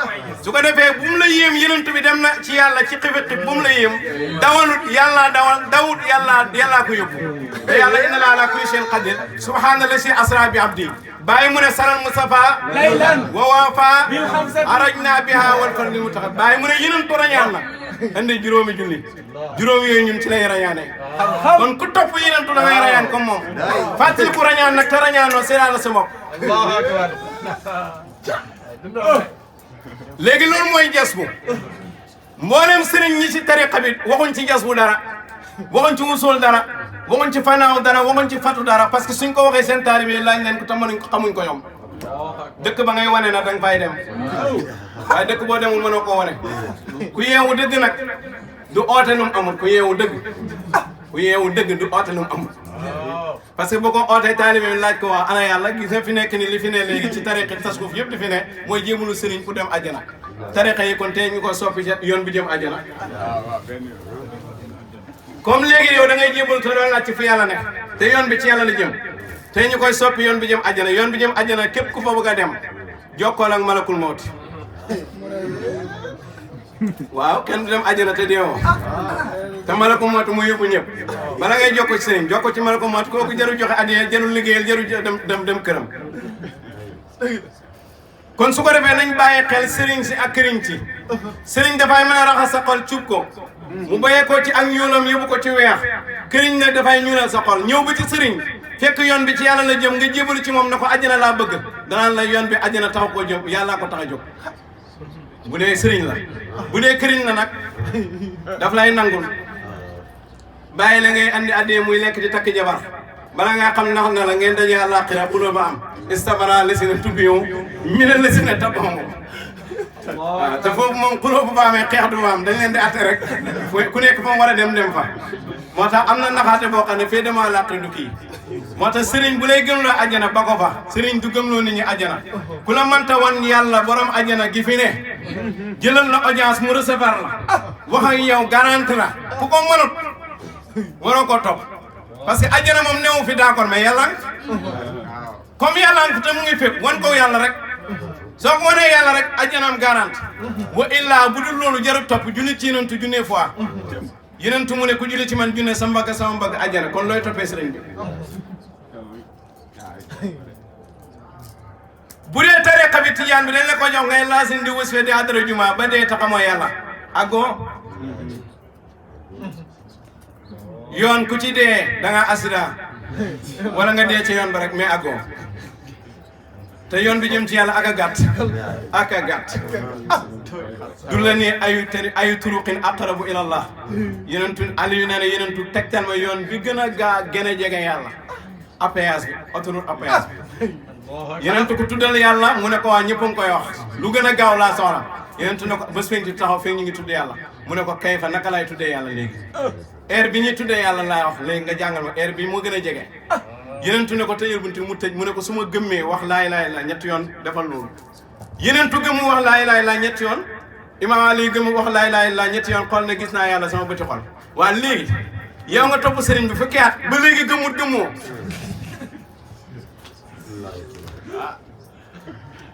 su ko defee bu mu la yéem yenentu bi dem na ci yàlla ci xibit bu mu la yéem dawalut yàlla dawut yàllaa ko yóbbu te yàlla inna laa ala kulli shay'in qadir subhaana si asra bi abdi bàyyi mu ne saral Mustafa laylan wa wafa arajna biha wal fardi mutaxa bàyyi mu ne yenentu rañaan na andi juróomi junni juróomi yooyu ñun ci lay rañaane kon ku topp yenentu da ngay rañaan comme moom fàttali ku rañaan nag te rañaanoo seedaa la sa bopp léegi loolu mooy jas bu mboolem sëriñ ñi ci tariqa bi waxuñ ci jas bu dara waxuñ ci usul dara waxuñ ci fanaaw dara waxuñ ci fatu dara parce que suñ ko waxee seen taalibe laaj leen ko te mënuñ ko xamuñ ko ñoom dëkk ba ngay wane na danga fay dem waaye dëkk boo demul mënoo koo wane ku yeewu dëgg nag du oote num amul ku yeewu dëgg du oote num amul parce que boo ko ootee taalibe bi laaj ko waa ana yàlla gis nga fi nekk ni li fi ne léegi ci tariqa tasawuf yëpp di fi ne mooy jéemulu sëriñ pour dem àjjana tariqa yi kon tey ñu ko soppi yoon bi jëm àjjana comme léegi yow da ngay jéemul te doo laaj ci fi yàlla nekk te yoon bi ci yàlla la jëm tey ñu koy soppi yoon bi jëm àjjana yoon bi jëm àjjana képp ku fa bëgg a dem jokkool ak malakul mawti waaw kenn du dem àjjana te deewoo te malakul mawti mu yóbbu ñëpp bala ngay jokko ci sëriñ jokko ci malakul mawti kooku jarul joxe addiya jarul liggéeyal jarul dem këram kon su ko defee nañ bàyyi xel sëriñ si ak këriñ ci sëriñ dafay mën a raxas sa xol cuub ko mu bayee ko ci ak ñuulam yóbbu ko ci weex këriñ nag dafay ñuulal sa xol ñëw ba ci sëriñ fekk yoon bi ci yàlla la jëm nga jébalu ci moom na ko àjjana laa bëgg danaan la yoon bi àjjana tax koo jëm yàllaa ko tax a jóg bu dee sëriñ la bu dee këriñ la nag daf lay nangul bàyyi la ngay andi addee muy lekk di takk jabar bala ngaa xam nax na la ngeen dajee àllaaxira xuloo ba am istabara lesi na tubbiyow mi ne lesi na tabaxam waaw te foofu moom xuloo bu ba amee xeex du ba am dañ leen di atte rek ku nekk fa mu war a dem fa moo tax am na naxaate boo xam ne fee dema làqi du kii moo tax sëriñ bu lay gëmloo àjjana ba ko fa sëriñ du gëmloo nit ñi àjjana ku la mënta wan yàlla borom àjjana gi fi ne jëlal la audience mu recevoir la wax ak yow garanti la ku ko mënut waroo ko topp parce que àjjana moom newu fi d'accord mais yàlla comme yàlla fi te mu ngi fépp wan ko yàlla rek soo ko wanee yàlla rek àjjanaam garanti wa illaa bu dul loolu jarul topp junni ci yenentu junne fois yenentu mu ne ku julli ci man junne sa mbagg sama mbagg àjjana kon looy toppee sëriñ bi bu dee tariqa bi tijaan bi dañ la ko jox ngay laasin di wës fe di adara juma ba dee taxamoo yàlla agoo yoon ku ci dee da nga accident wala nga dee ci yoon ba rek mais agoo te yoon bi jëm ci yàlla ak a gàtt du la ni ayu turuqin aqrabu ila allah yenentu Aliou nee na yenentu tegtal ma yoon bi gën a gën a jege yàlla APS bi autoroute APS bi yenentu ko tuddal yàlla mu ne ko waa ñëpp a ngi koy wax lu gën a gaaw laa soxla yenentu ne ko bés feñ ci taxaw fekk ñu ngi tudd yàlla mu ne ko kay fa naka lay tuddee yàlla léegi heure bi ñuy tuddee yàlla laa wax léegi nga jàngal ma heure bi moo gën a jege yenentu ne ko tëjal bunti mu tëj mu ne ko su ma gëmmee wax laa ilaaha illallaah ñetti yoon defal loolu yenentu gëmm wax laa ilaaha illallaah ñetti yoon imaam Ali gëmm wax laa ilaaha illallaah ñetti yoon xool ne gis naa yàlla sama bëti xol waa léegi yow nga topp sëriñ bi fukki at ba léegi gëmmoo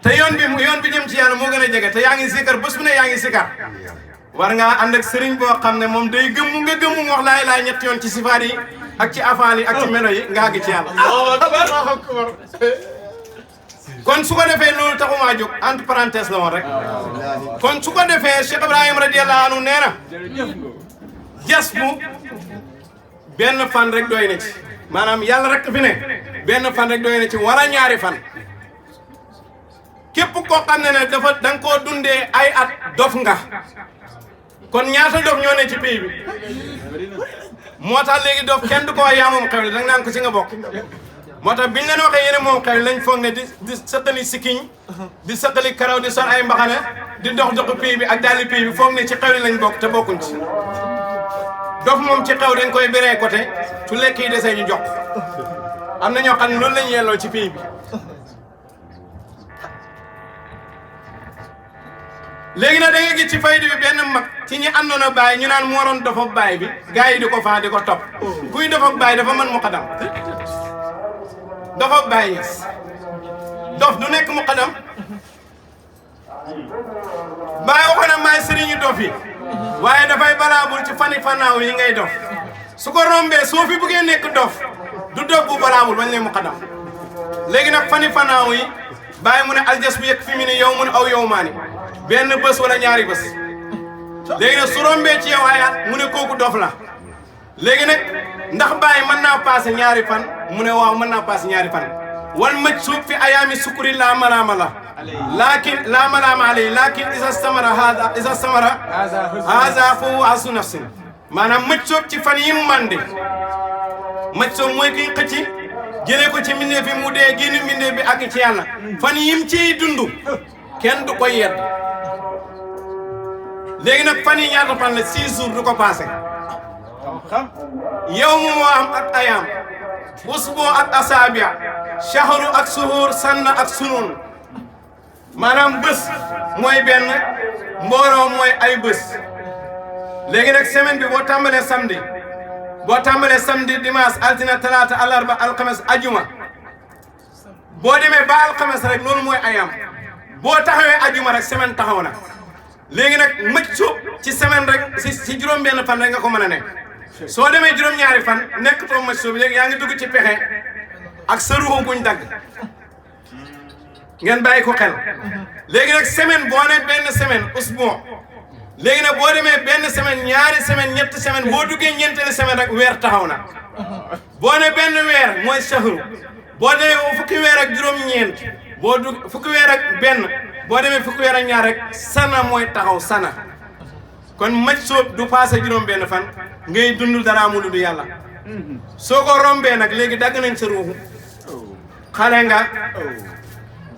te yoon bi jëm ci yàlla moo gën a jege te yaa ngi sikar bés bu ne yaa ngi sikar war ngaa ànd ak sëriñ boo xam ne moom day gëmmu nga gëmmu wax laa ilaaha ñetti yoon ci sifaat yi ak ci afaal yi ak ci melo yi nga àgg ci yàlla kon su ko defee loolu taxumaa jóg entre parenthèse la woon rek kon su ko defee Cheikh Ibrahima radiyallahu anhu nee na jas bu benn fan rek doy na ci maanaam yàlla rek fi ne benn fan rek doy na ci wala ñaari fan képp koo xam ne dafa da nga koo dundee ay at dof nga kon ñaata dof ñoo ne ci pays bi moo tax léegi dof kenn du ko wax yaa moom xew li da nga naan ko si nga bokk moo tax biñ leen waxee yéen moom xew lañ foog ne di sëqali sikkiñ di sëqali karaw di sol ay mbaxane di dox doxu pays bi ak dalli pays bi foog ne ci xew li lañ bokk te bokkuñ ci dof moom ci xew dañ koy béree côté su lekk yi desee ñu jox am na ñoo xam ne loolu lañu yelloo ci pays bi léegi nag da ngay gis ci faydu bi benn mag ci ñi àndoon a bàyyi ñu naan moo doon dofa bàyyi bi gars yi di ko faa di ko topp kuy dofa bàyyi dafa mën muqaddam dofa bàyyi dof du nekk muqaddam bàyyi waxoon na maay sëriñu dof yi waaye dafay balaabul ci fani fanaaw yi ngay dof su ko rombee soo fi buggee nekk dof du dof bu balaabul bañ lay muqaddam léegi nag fani fanaaw yi bàyyi mu ne aljas bu yëg fi mu ne yow mun aw yow maani benn bés wala ñaari bés léegi nag su rombee ci yow ayaat mu ne kooku dof la léegi nag ndax bàyyi mën naa passé ñaari fan mu ne waaw mën naa passé ñaari fan wal maj suub fi ayaami sukuri la malaama la lakin la malaama alay lakin isa samara haza foofu asu nafsin maanaam maj soob ci fan yi mu mande maj soob mooy kiy xëcci jëlee ko ci mbindee fi mu dee génn mbindee bi ak ci yàlla fan yim ciy dund kenn du ko yedd léegi nag fan yi ñaata fan la 6 jours du ko passé yow mu moo am ak ayaam usboo ak asaabiya shahru ak suhur sanna ak sunun maanaam bés mooy benn mbooloo mooy ay bés léegi nag semaine bi boo tàmbalee samedi dimanche altine talaata alarba alxames ajuma boo demee ba alxames rek loolu mooy ayaam boo taxawee ajuma rek semaine taxaw na léegi nag mëccu ci semaine rek si juróom-benn fan rek nga ko mën a nekk soo demee juróom-ñaari fan nekk too mëccu bi léegi yaa ngi dugg ci pexe ak sa ruuxu guñ dagg ngeen bàyyi ko xel léegi nag semaine boo ne benn semaine usbon léegi nag boo demee benn semaine ñaari semaine ñetti semaine boo duggee ñeenteeli semaine rek weer taxaw na boo ne benn weer mooy shahru boo demee fukki weer ak juróom-ñeent boo dugg fukki weer ak benn boo demee fukki weer ak ñaar rek sana mooy taxaw sana kon maj soob du passé juróom-benn fan ngay dund dara mu du yàlla soo ko rombee nag léegi dagg nañ sa ruuxu xale nga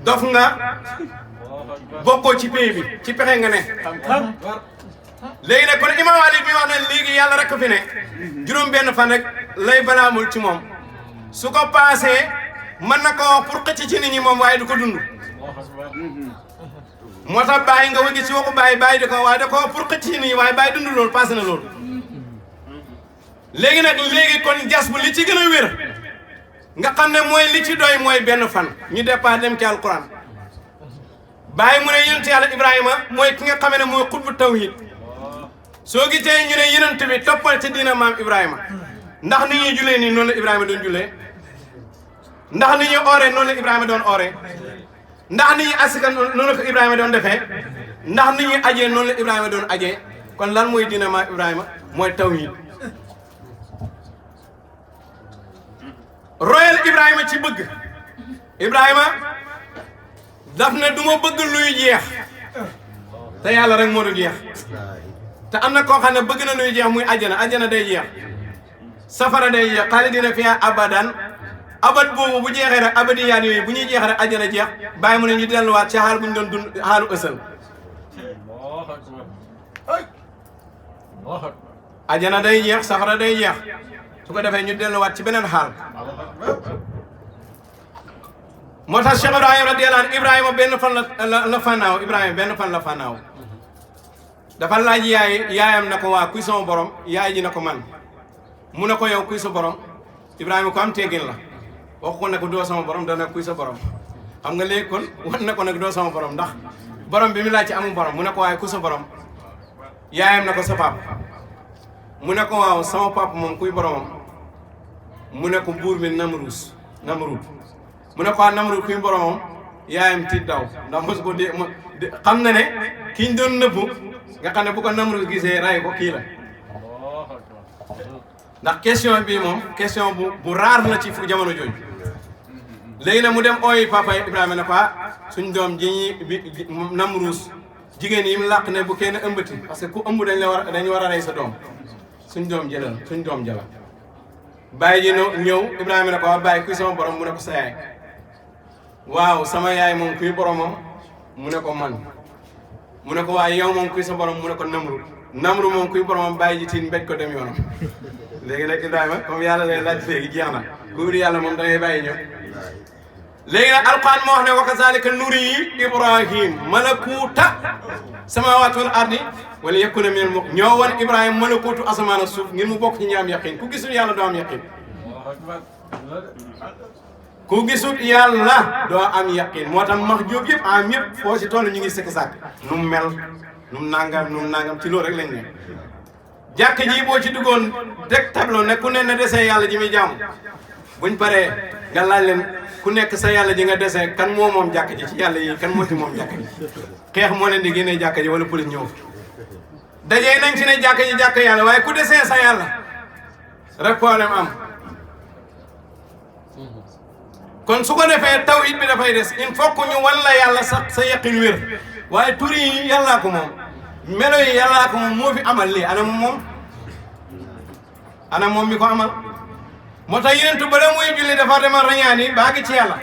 dof nga bokkoo ci pays bi ci pexe nga ne léegi nag kon imam Ali bi wax ne léegi yàlla rek fi ne juróom-benn fan rek lay balaamul ci moom su ko passé mën na ko wax pour xëcc ci nit ñi moom waaye du ko dund moo tax bàyyi nga wëggi ci waxu bàyyi di ko waaye da ko wax pour xëcc ci nit ñi waaye bàyyi dund loolu passé na loolu léegi nag kon jas bu li ci gën a wér nga xam ne mooy li ci doy mooy benn fan ñu départ dem ci alquran bàyyi mu ne yonent yàlla Ibrahima mooy ki nga xamee ne mooy xutbu tawhid soo gisee ñu ne yonent bi toppal ci diina maam Ibrahima ndax ni ñuy julee nii noonu la Ibrahima doon julee ndax ni ñuy ooree noonu la Ibrahima doon ooree ndax ni ñuy asika noonu la ko Ibrahima doon defee ndax ni ñuy ajee noonu la Ibrahima doon ajee kon lan mooy diina maam Ibrahima mooy tawhid royal Ibrahima ci bëgg Ibrahima daf ne du ma bëgg luy jeex te yàlla rek moo du jeex te am na koo xam ne bëgg na luy jeex muy ajjana day jeex safara day jeex xaalidina fiha abadan abad boobu bu jeexee rek abadiyaat yooyu bu ñuy jeex rek ajjana jeex bàyyi mu ne ñu delluwaat ci xaal bu ñu doon dund xaalu ësal ajjana day jeex safara day jeex su ko defee ñu delluwaat ci beneen xaal moo tax Cheikh Ibrahima radiyallahu anhu Ibrahima benn fan la fannaaw Ibrahima benn fan la fannaaw dafa laaj yaayam na ko waa kuy sama borom yaay ji na ko man mu ne ko yow kuy sa borom Ibrahima ko am teggin la wax ko ne ko doo sama borom dana kuy sa borom xam nga léegi kon wan na ko nag doo sama borom ndax borom bi mu laaj ci amul borom mu ne ko waaye kuy sa borom yaayam na ko sa pap mu ne ko waaw sama pap moom kuy boromam mu ne ko buur bi Namrud mu ne ko Namrud kuy boromam yaayam tiit daw ndax mos ko xam na ne kiñ doon nëbbu nga xam ne bu ko Namrud gisee ray ko kii la ndax question bi moom question bu raar na ci fu jamono jooju léegi nag mu dem ooy papa Ibrahima ne ko suñ doom ji Namrud jigéen yi mu làq ne bu kenn ëmbati parce que ku ëmb dañu war a rey sa doom suñ doom jëla bàyyi ji ñëw Ibrahima ne ko bàyyi kuy sama borom mu ne ko sa yaay waaw sama yaay moom kuy boromam mu ne ko man mu ne ko waaye yow moom kuy sa borom mu ne ko Namrud moom kuy boromam bàyyi ji tiin mbéj ko dem yoonam léegi nag Ibrahima comme yàlla lay laaj léegi jeex na ku dul yàlla moom da ngay bàyyi ñëw léegi nag alquran moo wax ne wa kazalika nuri Ibrahim malakuuta samaawaati wal ardi wala yakuna minal muqinin ñoo wan Ibrahima malakuutu asamaan ak suuf ngir mu bokk ci ñi am yaqin ku gisul yàlla doo am yaqin ku gisul yàlla doo am yaqin moo tax max jóob yëpp am yëpp foo si toll ñu ngi sëkk sàkk nu mu mel nu mu nangam ci loolu rek lañ ne jàkk ji boo ci duggoon rek tableau ne ku ne na desee yàlla ji muy jaamu buñ paree nga laaj leen ku nekk sa yàlla ji nga desee kan moo moom jàkk ji ci yàlla yi kan moo ci moom jàkk ji xeex moo leen di génnee jàkk ji wala police ñëw dajee nañ ci ne jàkk ji jàkk yàlla waaye ku desee sa yàlla rek problème am kon su ko defee tawhid bi dafay des il faut que ñu wan la yàlla sa yaqin wér waaye tur yi yàllaa ko moom melo yi yàllaa ko moom moo fi amal lii ana moom mi ko amal moo tax yenentu bala muy julli dafa demal rañaani baa ngi ci yàlla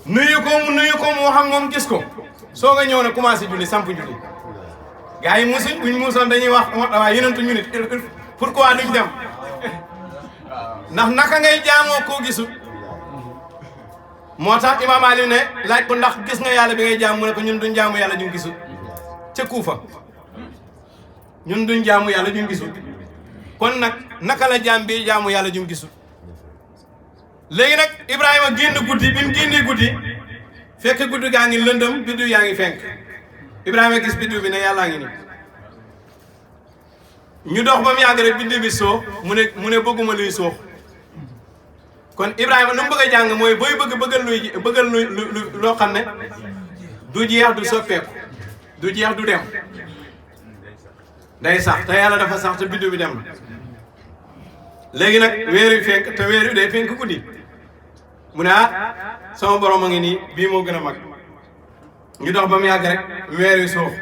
nuyu ko mu wax ak moom gis ko soog a ñëw ne commencé julli samp julli gars yi musuñ buñ muusoon dañuy wax waaye yenentu ñu nit pourquoi duñ dem ndax naka ngay jaamoo koo gisul moo tax Imaam Ali ne laaj ko ndax gis nga yàlla bi ngay jaam mu ne ko ñun duñ jaamu yàlla ñu gisul ca Kuufa ñun duñ jaamu yàlla ñu gisul kon nag naka la jaam bi jaamu yàlla ñu gisul léegi nag Ibrahima génn guddi bi mu génnee guddi fekk guddi gaa ngi lëndëm biddiw yaa ngi fenk Ibrahima gis biddiw bi ne yàllaa ngi ni ñu dox ba mu yàgg rek biddiw bi soox mu ne bëgguma luy soox kon Ibrahima lu mu bëgg a jàng mooy booy bëggal luy loo xam ne du jeex du soppeeku du jeex du dem day sax te yàlla dafa sax te biddiw bi dem na léegi nag weer wi fenk te weer wi day fenk guddi mu ne sama borom a ngi nii bii moo gën a mag ñu dox ba mu yàgg rek weer wi soox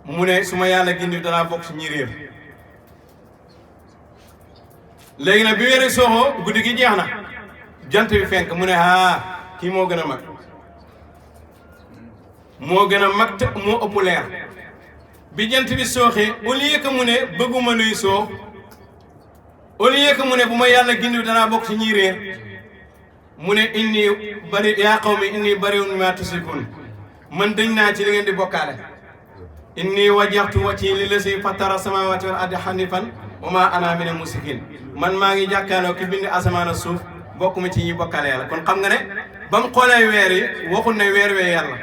mu ne su ma yàlla gindi danaa bokk ci ñi réer léegi nag bi weer wi sooxoo guddi gi jeex na jant bi fenk mu ne kii moo gën a mag te moo ëpp leer bi jant bi sooxee au lieu que mu ne bëgguma luy soox au lieu que mu ne bu ma yàlla gindi danaa bokk ci ñi réer mu ne yaa qawmi inni bari'un mimmaa tushrikuun man dañ naa ci li ngeen di bokkaale inni wajjahtu wajhi lillazii fattara samaawaati wal arda hanifan wa maa ana mina mushrikiin man maa ngi jàkkaarloo ki bind asamaan ak suuf bokk ma ci ñi bokkaale yàlla kon xam nga ne ba mu xoolee weer yi waxul ne weer wee yàlla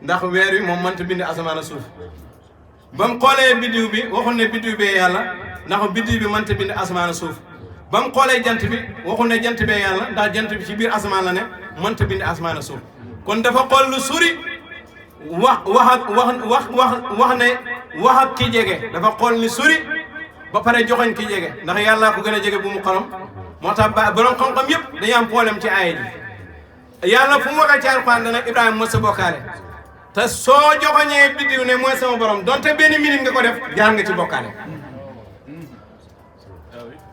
ndax weer wi moom mënta bind asamaan ak suuf ba mu xoolee biddiw bi waxul ne biddiw bee yàlla ndax biddiw bi mënta bind asamaan ak suuf ba mu xoolee jant bi waxul ne jant bee yàlla ndax jant bi ci biir asamaan la ne mënta bind asamaan ak suuf kon dafa xool lu suri wax ak ki jege dafa xool ni suri ba pare joxoñ ki jege ndax yàllaa ko gën a jege bu mu xalam moo tax borom xam-xam yëpp dañuy am problème ci aaya ji yàlla fu mu waxee ci alxuraan dana Ibrahima mos a bokkaale te soo joxoñee biddiw ne mooy sama borom donte benn minute nga ko def jaar nga ci bokkaale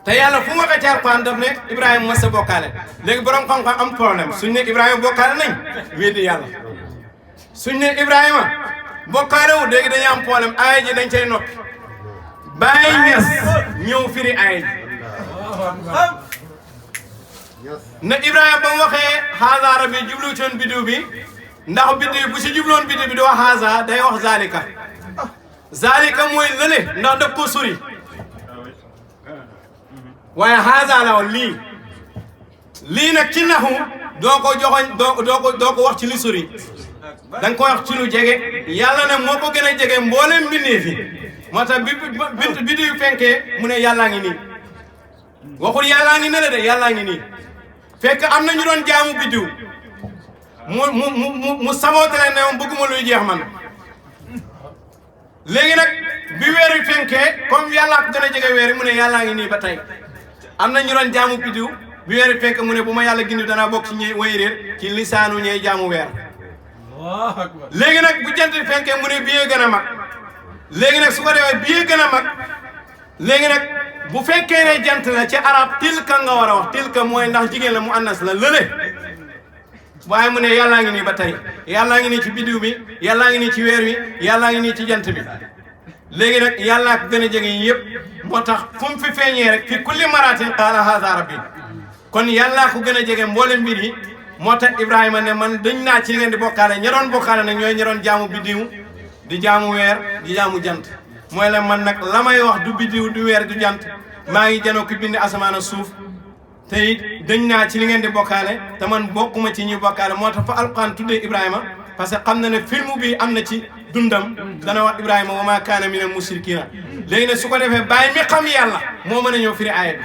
te yàlla fu mu waxee ci alxuraan daf ne Ibrahima mos a bokkaale léegi borom xam-xam am problème suñ ne Ibrahima bokkaale nañ weddi yàlla suñ ne Ibrahima bokkaale wu léegi dañuy am problème aaya ji dañ cay noppi Baay Ñas ñëw firi aaya ji ne Ibrahima ba mu waxee haza rabbi jublu ci woon biddiw bi ndax biddiw bu si jubloon biddiw bi di wax haza day wax zalika mooy lële ndax daf ko suri waaye haza la woon lii nag ci naxu doo ko joxoñ doo ko wax ci li suri da nga ko wax ci lu jege yàlla ne moo ko gën a jege mboolem mbindee fi moo tax biddiw fenkee mu ne yàllaa ngi nii waxul yàllaa ngi ne la de yàllaa ngi nii fekk am na ñu doon jaamu biddiw mu sabootale ne moom bëgguma luy jeex man léegi nag bi weer wi fenkee comme yàllaa ko gën a jege weer yi mu ne yàllaa ngi nii ba tey am na ñu doon jaamu biddiw bi weer wi fenk mu ne bu ma yàlla gindi danaa bokk ci ñey way réer ci lisaanu ñey jaamu weer léegi nag bu jant bi fenkee mu ne bii gën a mag léegi nag su ko defee bii gën a mag léegi nag bu fekkee ne jant la ci arab tilka nga war a wax tilka mooy ndax jigéen la mu annas la lële waaye mu ne yàllaa ngi nii ba tey yàllaa ngi nii ci biddiw bi yàllaa ngi nii ci weer wi yàllaa ngi nii ci jant bi léegi nag yàllaa ko gën a jege yëpp moo tax fu mu fi feeñee rek fi kulli maratin qaala haza rabbi kon yàllaa ko gën a jege mboolem mbir yi moo tax Ibrahima ne man dañ naa ci li ngeen di bokkaale ña doon bokkaale nag ñooy ña doon jaamu biddiw di jaamu weer di jaamu jant mooy la man nag la may wax du biddiw du weer du jant maa ngi janoo ki bind asamaan ak suuf te it dañ naa ci li ngeen di bokkaale te man bokkuma ci ñuy bokkaale moo tax fa alquran tuddee Ibrahima parce que xam na ne film bi am na ci dundam dana wax Ibrahima wa maa kaana minal mushrikiina léegi nag su ko defee bàyyi mi xam yàlla moo mën a ñëw firi aaya bi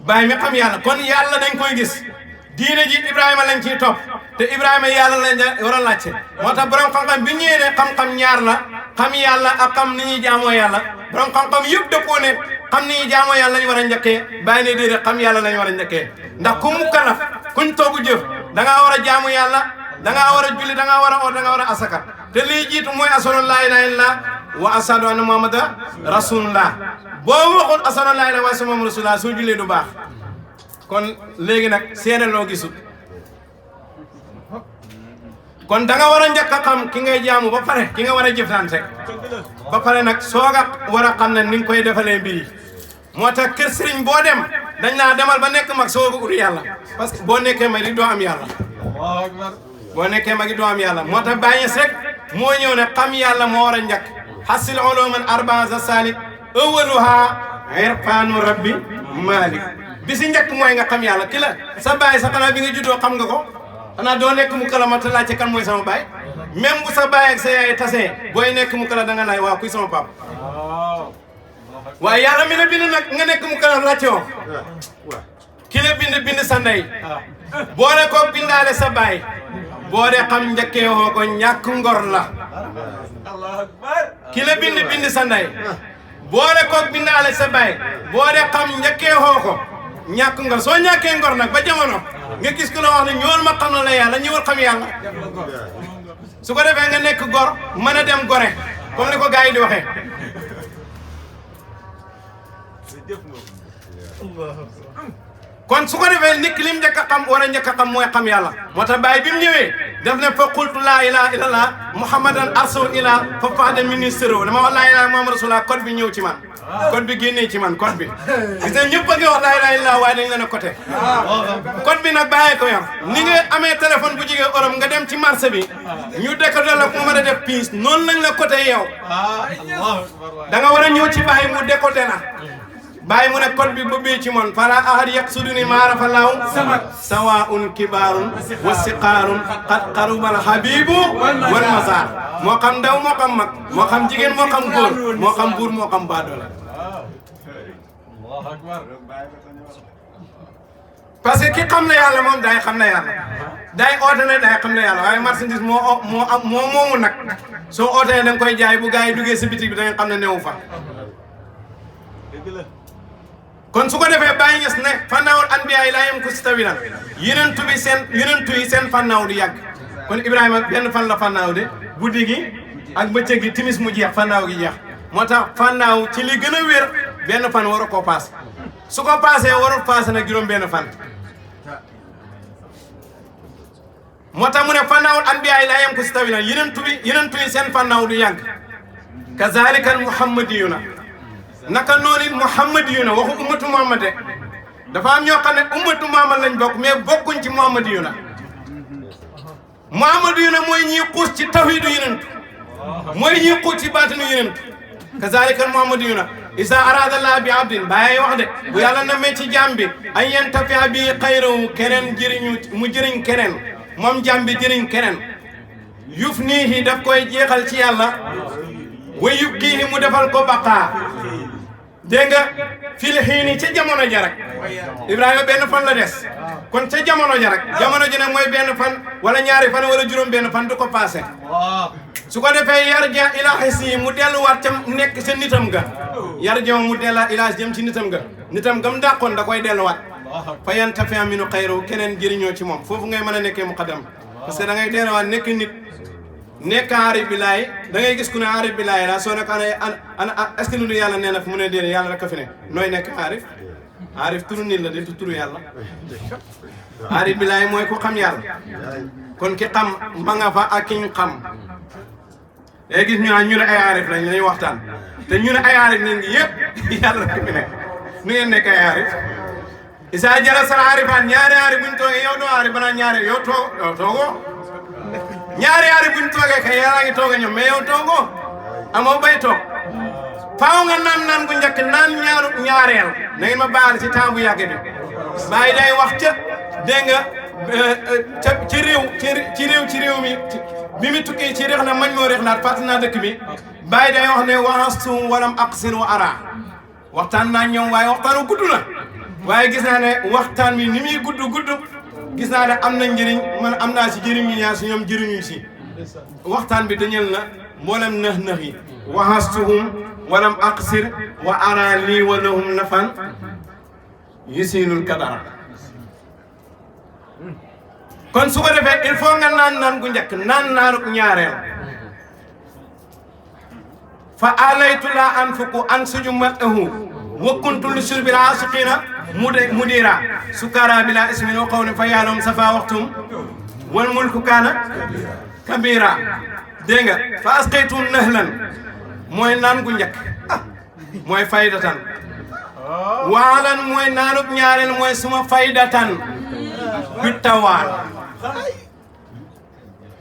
bàyyi mi xam yàlla kon yàlla dañ koy gis diine ji Ibrahima lañ ciy topp te Ibrahima yàlla lañ war a laajte moo tax borom xam-xam bi ñëwee ne xam-xam ñaar la xam yàlla ak xam ni ñuy jaamoo yàlla borom xam-xam yëpp dëppoo ne xam ni ñuy jaamoo yàlla lañ war a njëkkee bàyyi ne déedéet xam yàlla lañ war a njëkkee ndax ku mu kalaf kuñ toogu jëf da ngaa war a jaamu yàlla da ngaa war a julli da ngaa war a oor da ngaa war a asaka te liy jiitu mooy ashhadu laa ilaaha illallaah wa ashhadu anna muhammadan rasulullah boo waxul ashhadu laa ilaaha wa ashhadu muhammadan rasulullah soo jullee du baax kon léegi nag seede loo gisul kon da nga war a njëkk a xam ki ngay jaamu ba pare ki nga war a jëflante ba pare nag soog a war a xam ne ni nga koy defalee mbir yi moo tax kër sëriñ boo dem dañ naa demal ba nekk mag soog a ut yàlla parce que boo nekkee mag di doo am yàlla boo nekkee mag doo am yàlla moo tax bàyyi rek moo ñëw ne xam yàlla moo war a njëkk hasil uluman arbaa za salik awaluha irfanu rabbi malik bi si njëkk mooy nga xam yàlla ki la sa baay sa xanaa bi nga juddoo xam nga ko xanaa doo nekk mu kala ma te laajte kan mooy sama baay même bu sa baay ak sa yaay tasee booy nekk mu kala da nga laaj waaw kuy sama papa waaye yàlla mi la bind nag nga nekk mu kala laajte woo ki la bind sa ndey boole ko bindaale sa baay boo dee xam njëkkee woo ko ñàkk ngor la ki la bind sa ndey boole ko bindaale sa baay boo dee xam njëkkee woo ko ñàkk ngor soo ñàkkee ngor nag ba jamono nga gis ku la wax ne ñool ma xam na la yàlla ñëwal xam yàlla su ko defee nga nekk gor mën a dem gore comme ni ko gars yi di waxee kon su ko defee nit ki lim njëkk a xam war a njëkk a xam mooy xam yàlla moo tax bàyyi bi mu ñëwee def ne fa qultu laa ilaaha illallah muhammadan arsul ilah fa fahda ministre dama wax laa ilaaha muhammad rasulullah code bi ñëw ci man code bi génnee ci man code bi gis nga ñëpp a ngi wax laa ilaaha illallah waaye dañ leen a côté code bi nag bàyyee ko yor ni nga amee téléphone bu jigee Europe nga dem ci marché bi ñu décoté la ko mën a def piis noonu lañ la côté yow da nga war a ñëw ci bàyyi mu décoté la bàyyi mu ne code bi bëbbee ci man fala ahad yaqsuduni maarafa laaw sawaun kibaarun wa siqaarun qad qarubal habibu wal mazar moo xam ndaw moo xam mag moo xam jigéen moo xam góor moo xam buur moo xam baadoola parce que ki xam na yàlla moom day xam na yàlla day oote ne day xam na yàlla waaye marchandise moomu nag soo ootee da nga koy jaay bu gars yi duggee si bitig bi da nga xam ne newu fa kon su ko defee bàyyi ñes ne fannaawul anbiya yi laa yem ko si tawilan yenentu yi seen fannaaw du yàgg kon Ibrahima benn fan la fannaaw de guddi gi ak bëccëg gi timis mu jeex fannaaw gi jeex moo tax fannaaw ci li gën a wér benn fan waru koo paas su ko paasee warul paase nag juróom benn fan moo tax mu ne fannaawul anbiya yi laa yem ko si tawilan yenentu yi seen fannaaw du yàgg kazalika al muhammadiyuna naka noonu it muhammadiyuna waxu ummatu muhammad de dafa am ñoo xam ne ummatu muhammad lañ bokk mais bokkuñ ci muhammadiyuna mooy ñiy xuus ci tawhidu yonent mooy ñiy xuus ci baatinu yonent kazalika muhammadiyuna isa arada allah bi abdin bàyyi wax de bu yàlla na mee ci jaam bi an yentafia bi xayrahu keneen mu jëriñ keneen moom jaam bi jëriñ keneen yuf niihi daf koy jeexal ci yàlla wa yubkiihi mu defal ko baqaa dégg nga fil xiini ca jamono ja rek Ibrahima benn fan la des kon ca jamono ja rek jamono ji nag mooy benn fan wala ñaari fan wala juróom benn fan du ko passé su ko defee yarja ila xisi mu delluwaat ca nekk ca nitam ga yarja mu della ila jëm ci nitam ga mu dàqoon da koy delluwaat fa yantafia minu xayru keneen jëriñoo ci moom foofu ngay mën a nekkee muqaddam parce que da ngay delluwaat nekk nit nekk aarif billaay da ngay gis ku ne aarif billaay la soo nekk ana est-ce que lu yàlla nee na fi mu ne déedéet yàlla rek a fi ne nooy nekk aarif turu nit la de turu yàlla aarif billaay mooy ku xam yàlla kon ki xam ma nga fa ak kiñ xam day gis ñu ne ay aarif lañ lañuy waxtaan te ñu ne ay aarif nañ yëpp yàlla rek fi nekk nu ngeen nekk ay aarif isa jara sal aarifaan ñaari aarif buñ toogee yow doo aarif banaa ñaari yow toogoo ñaari aarif buñ toogee kay yàlla ngi toogee ñoom mais yow toogoo amoo bay toog faaw nga naan gu njëkk naan ñaareel na ngeen ma baal ci temps bu yàgg bi bàyyi day wax ca dégg nga ci réew mi bi mu tukkee ci réex na mañ moo réex naat fàttali naa dëkk bi bàyyi day wax ne waxastum walam aqsir wa ara waxtaan naa ñoom waaye waxtaanu gudd la waaye gis naa ne waxtaan bi ni muy gudd gis naa ne am na njëriñ man am naa si jëriñ ñaar si ñoom jëriñu si waxtaan bi dañel na mboolem nëx yi waxastuhum walam aqsir wa ara lii wa lahum nafan yusinul kadara kon su ko defee il faut nga naan gu njëkk naanuk ñaareel fa alaytu la anfuku an suju matahu wa kuntu li shurbil asiqina mudira sukara bila ismin wa qawli fa yaalum safa waxtum wal mulku kaana kabira dégg nga fa asqaytum nahlan mooy naan gu njëkk mooy faydatan waalan mooy naanuk ñaareel mooy suma faydatan bi tawaan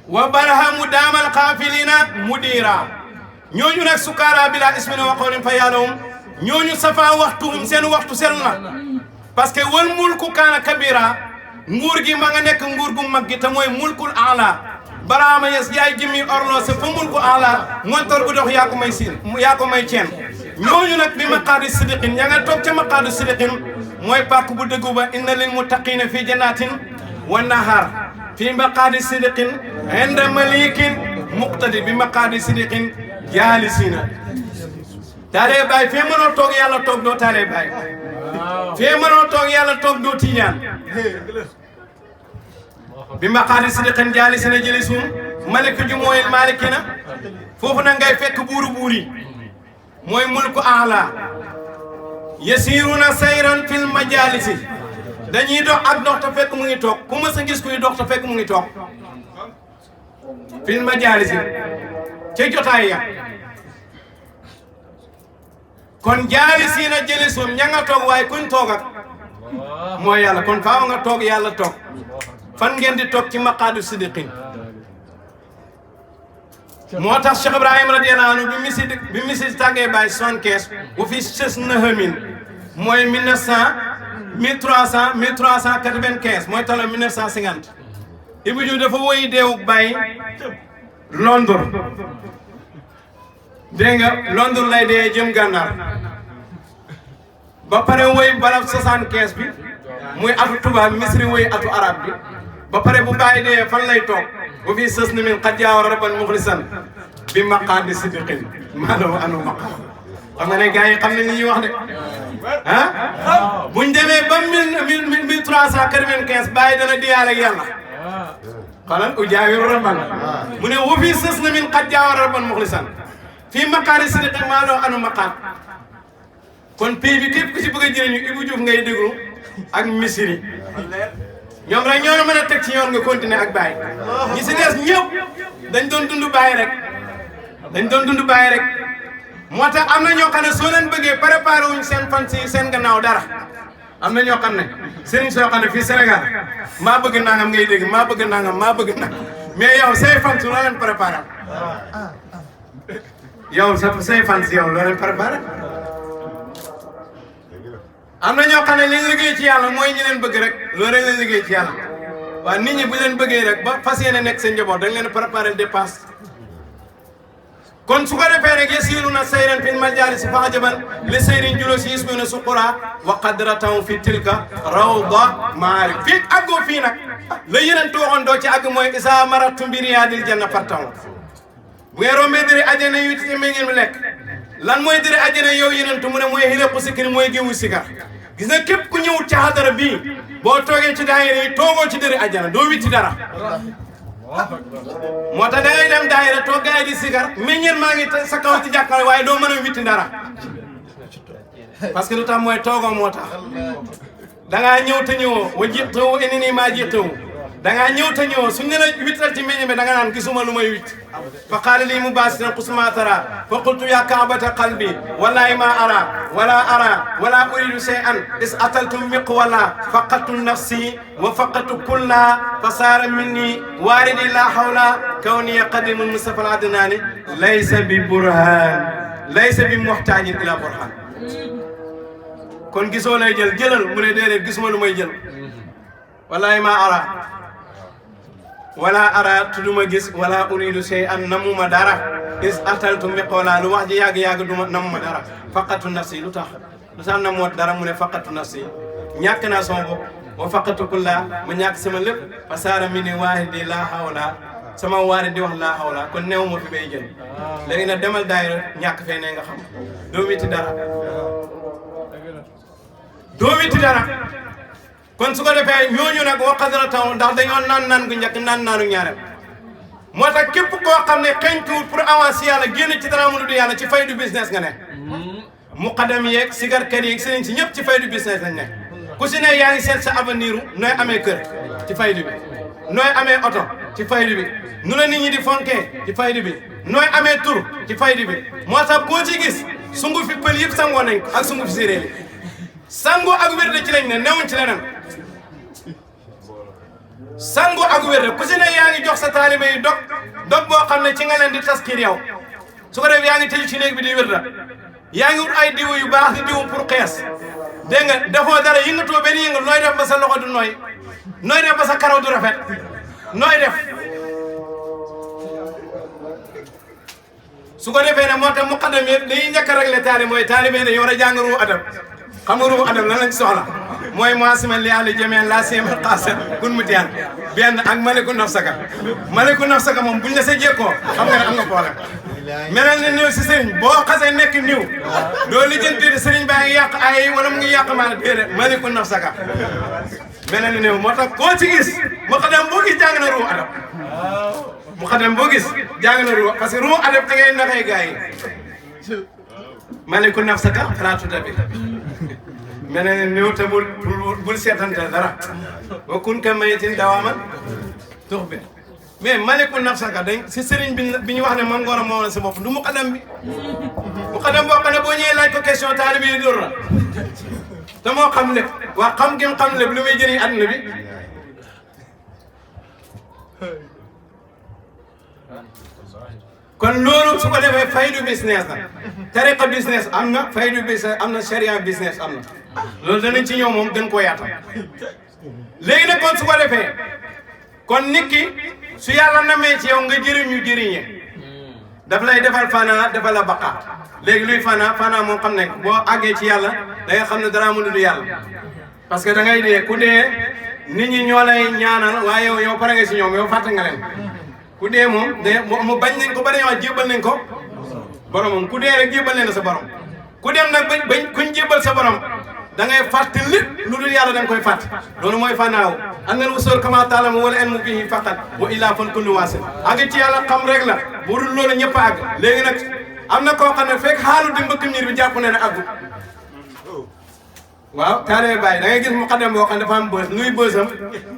wa barhamu daamal xaafilina mudira ñooñu nag sukara bila ismin wa qawlin fa yaalum ñooñu safa waxtuhum seen waxtu sel na parce que wal mulku kaana kabira nguur gi ma nga nekk nguur gu mag gi te mooy mulkul ala baraama yes yaay jëmmi orlose fa mulku ala montor bu dox yaa ko may ceen ñooñu nag bi maqaadi sidiqin ña nga toog ca maqaadi sidiqin mooy pàkk bu dëggu ba inna lil muttaqina fi jannatin wa nahar fi maqaadi sidiqin inda malikin muqtadir bi maqaadi sidiqin jaalisina taalee baay fee mënoo toog yàlla toog doo taalee baay fee mënoo toog yàlla toog doo tiijaan bi maqaadi sidiqin jaalisina jëlisum maliku ju mooy malikina foofu nag ngay fekk buuri mooy mulku ala yasiruna sayran fil majalisi dañuy dox ak dox te fekk mu ngi toog ku mës a gis kuy dox te fekk mu ngi toog fil majalisi ca jotaay ya kon jaalisiina jëlisum ña nga toog waaye kuñ toog ak mooy yàlla kon faaw nga toog yàlla toog fan ngeen di toog ci maqaadu sidiqin moo tax Cheikh Ibrahima radiyallahu anhu bi misi tàggee Baay 75 bu fi sës nahamin mooy 1395 mooy talo 1950 Ibou Diouf dafa woy deewuk Baay Londres dégg nga Londres lay dee jëm gànnaar ba pare woy balab 75 bi muy atu tubaab misri woy atu arab bi ba pare bu Baay dee fan lay toog bu fi sës na min xat jaaw rabban muxlisan bi maqaadi sidiqin maanaam anu maqaad xam nga ne gars yi xam nañ li ñuy wax de ah buñ demee ba 1395 Baay dana diyaale ak yàlla xalal u jaawiru rabban mu ne wu fi sës na min xat jaaw rabban muxlisan fii maqaadi sidiqin maanaam anu maqaad kon pays bi képp ku ci bëgg a jëriñu Ibou Diouf ngay déglu ak misiri ñoom rek ñoo mën a teg ci yoon nga continuer ak Baay ñi si des ñëpp dañ doon dund Baay rek moo tax am na ñoo xam ne soo leen bëggee préparé wuñ seen fan si seen gannaaw dara am na ñoo xam ne sëriñ soo xam ne fii Sénégal maa bëgg nangam ngay dégg maa bëgg nangam mais yow say fan si loo leen préparé yow say fan si yow loo leen préparé am na ñoo xam ne li ñu liggéey ci yàlla mooy ñi leen bëgg rek loolu rek leen liggéey ci yàlla waaye nit ñi bu leen bëggee rek ba fas yéene nekk seen njaboot dañ leen préparé dépasse kon su ko defee rek yasiruna sayran fil majalis fa ajaban li sayrin julosi yismuna suqura wa qadratahu fi tilka rawda maarif fii àggoo fii nag la yeneen tooxoon doo ci àgg mooy isa maratu bi riyaadil janna fartaw bu ngeen rombee dëri àjjana yu ci ngeen mi lekk lan mooy dëri àjjana yow yeneen tu mu ne mooy xileeku sikir mooy géewu sikar gis nga képp ku ñëwut ci xadara bii boo toogee ci daayira yi toogoo ci dëri àjjana doo witti dara moo tax da ngay dem daayira toog gaay di sikar meññeen maa ngi sa kaw ci jàkkaar waaye doo mën a witti dara parce que lu tax mooy toogoo moo tax da ngaa ñëw te ñëwoo wa jiitawu eni nii maa jiitawu dangaa ñëw te ñëw suñ ne la wittal ci meññ mi da nga naan gisuma lu may witt fa qaala lii mubaasiran qusma tara fa qultu ya kaabata qalbi wallahi ma ara wala uridu shay'an is ataltu miqwala faqadtu nafsi wa faqadtu kulla fa saara minni waaridi la hawla kawni qadimu mustafa al-adnani laysa bi burhan laysa bi muhtajin ila burhan kon gisoo lay jëlal mu ne déedéet gisuma lu may jël wallahi ma ara wala ara tuduma gis wala uridu shay'an namuma dara is ataltu miqwala lu wax ji yàgg duma namuma dara faqatu nafsi lu tax namoot dara mu ne faqatu nafsi ñàkk naa sama bopp wa faqatu kulla ma ñàkk sama lépp fa saara mi ni waahidi laa hawla sama waari di wax laa hawla kon neew ma fi bay jël léegi nag demal daayira ñàkk fee ne nga xam doo witti dara kon su ko defee ñooñu nag wa qadra taw ndax dañoo naan gu njëkk naanu ñaareel moo tax képp koo xam ne xëñtuwul pour avancer yàlla génn ci dara mu du yàlla ci faydu business nga ne muqaddam yeeg sigarkat yeeg sëriñ si ñëpp ci faydu business lañ ne ku si ne yaa ngi seet sa avenir nooy amee kër ci faydu bi nooy amee oto ci faydu bi nu la nit ñi di fonkee ci faydu bi nooy amee tur ci faydu bi moo tax koo ci gis sungu fi pël yëpp sangoo nañ ko ak sungu fi séeréer yi sango ak wérde ci lañ ne newuñ ci leneen sango ak wérde ku si ne yaa ngi jox sa taalibe yi dog boo xam ne ci nga leen di taskir yow su ko def yaa ngi tëju ci néeg bi di wérda yaa ngi wut ay diwu yu baax di diwu pour xees dégg nga defoo dara yëngatoo benn yëngal nooy def ba sa loxo du nooy def ba sa karaw du rafet nooy def su ko defee ne moo tax muqaddam yëpp dañuy njëkk a réglé taalibe mooy taalibe ne yow war a jàng ruu adab xam nga ruu adab lan lañ soxla mooy moisimen li àlli jameen la simal xaasat kun mu tiyaan benn ak maliku nafsaka moom buñ la sa jékkoo xam nga ne am nga problème melal ne niw si sëriñ boo xasee nekk niw doo lijjanti sëriñ baa ngi yàq ay wala mu ngi yàq maa déedéet maliku nafsaka melal ne niw moo tax koo ci gis muqaddam boo gis jàng na ruu adab muqaddam boo gis jàng na ruu parce que ruu adab da ngay naxee gars yi maliku nafsaka xalaatu tabi mel ne néew te bul seetante dara wa kun ka mayitin dawaaman tux bi mais maliku nafsaka dañ si sëriñ bi ñu wax ne man ngoor a moom la sa bopp du muqaddam bi muqaddam boo xam ne boo ñëwee laaj ko question taalibe yi dóor la te moo xam lépp waa xam gi xam lépp lu muy jëriñ àdduna bi kon loolu su ko defee faydu business la tariqa business am na faydu business am na sharia business am na loolu danañ ci ñëw moom gën koo yaatal léegi nag kon su ko defee kon nit ki su yàlla namee ci yow nga jëriñu jëriñe daf lay defal fana defal la baqa léegi luy fana moom xam ne boo àggee ci yàlla da nga xam ne dara mu du yàlla parce que da ngay dee ku dee nit ñi ñoo lay ñaanal waaye yow pare nga si ñoom yow fàtte nga leen ku dee moom de mu bañ nañ ko ba dañoo jébbal nañ ko boromam ku dee rek jébbal leen sa borom ku dem nag bañ kuñ jébbal sa borom da ngay fàtte lépp lu dul yàlla da nga koy fàtte loolu mooy fanaaw annal usul kama taalamu wala en mu bihi faqat wa illa fan kullu waasil àgg ci yàlla xam rek la bu dul loolu ñëpp a àgg léegi nag am na koo xam ne fekk xaalu di mbëkk miir bi jàpp ne ne àggu waaw taalibe Baay da ngay gis muqaddam boo xam ne dafa am bës luy bësam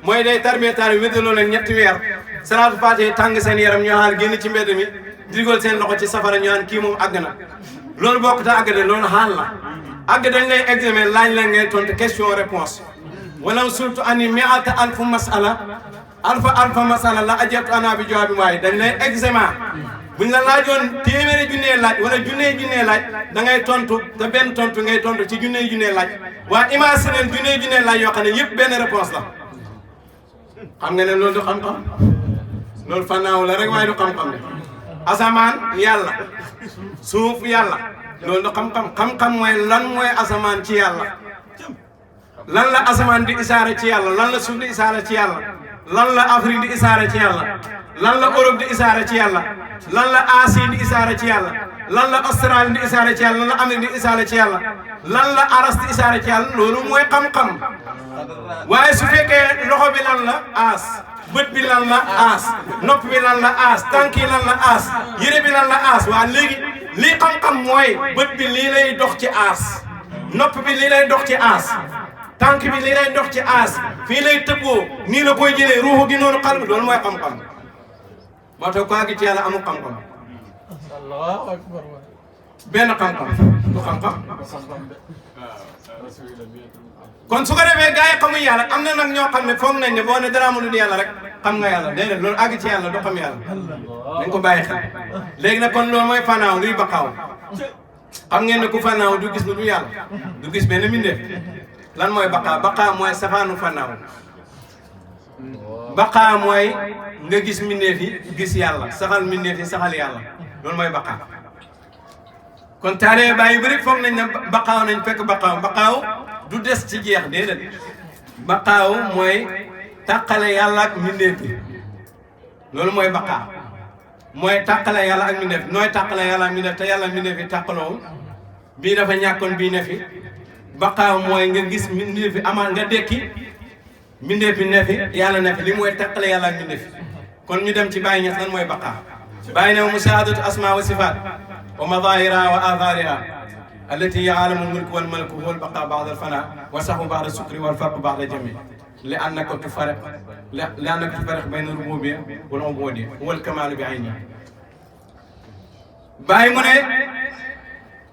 mooy day tarbiya taalibe wéddaloo leen ñetti weer salaatu faatiha tàng seen yaram ñu xaal génn ci mbedd mi digal seen loxo ci safara ñu naan kii moom àgg na loolu bokk ta àgg de loolu xaal la àgg dañ lay examen laaj la ngay tontu question réponse wala surtout ani mi'ata alfu masala alfa masala la ajabtu ana bi jawaabi waaye dañ lay examen buñ la laajoon téeméeri junnee laaj wala junnee laaj da ngay tontu te benn tontu ngay tontu ci junnee laaj waa imaginer junnee laaj yoo xam ne yëpp benn réponse la xam nga ne loolu du xam-xam loolu fannaaw la rek waaye du xam-xam ne asamaan yàlla suuf yàlla loolu du xam-xam mooy lan mooy asamaan ci yàlla lan la asamaan di isaara ci yàlla lan la suuf di isaara ci yàlla lan la Afrique di isaara ci yàlla lan la Europe di isaara ci yàlla lan la Asie di isaara ci yàlla lan la Australie di isaara ci yàlla lan la Amérique di isaara ci yàlla lan la Aras di isaara ci yàlla loolu mooy xam-xam waaye su fekkee loxo bi lan la aas bët bi lan la aas nopp bi lan la aas tànk yi lan la aas yére bi lan la aas waa léegi lii xam-xam mooy bët bi lii lay dox ci aas nopp bi lii lay dox ci aas tànk bi li lay dox ci aas fii lay tëbboo nii la koy jëlee ruuxu gi noonu xalb loolu mooy xam-xam moo tax ko àgg ci yàlla amul xam-xam Allahu akbar benn xam-xam du xam-xam kon su ko defee gars yi xamuñ yàlla am na nag ñoo xam ne foog nañ ne boo ne dara amul yàlla rek xam nga yàlla déedéet loolu àgg ci yàlla du xam yàlla dañ ko bàyyi xel léegi nag kon loolu mooy fanaaw luy baqaaw xam ngeen ne ku fanaaw du gis lu du yàlla du gis benn mbindeef lan mooy baqaa baqaa mooy safaanu fanaaw baqaa mooy nga gis mbindeef yi gis yàlla saxal mbindeef yi saxal yàlla loolu mooy baqaa kon taale bàyyi bëri foog nañ ne baqaaw nañ fekk baqaaw du des ci jeex déedéet baqaaw mooy tàqale yàlla ak mbindeef yi loolu mooy baqaa mooy tàqale yàlla ak mbindeef nooy tàqale yàlla ak mbindeef te yàlla ak mbindeef yi tàqaloo bii dafa ñàkkoon bii ne fi baqaaw mooy nga gis mbindeef yi amaat nga dekki mbindeef yi ne fi yàlla ne fi li mooy tàqale yàlla ak mbindeef yi kon ñu dem ci Baye Niass lan mooy baqaa Baye ne musaahadatu asmaa wa sifaat wa madaahirihaa wa aatharihaa allati hiya aalamul mulki wal malaku wal baqaa ba'da al fanaa wa saxu ba'da sukri wal farqu ba'da jamii li annaka tufarriq bayna rububiyya wal ubudiyya wal kamaalu bi aynihi Baye mu ne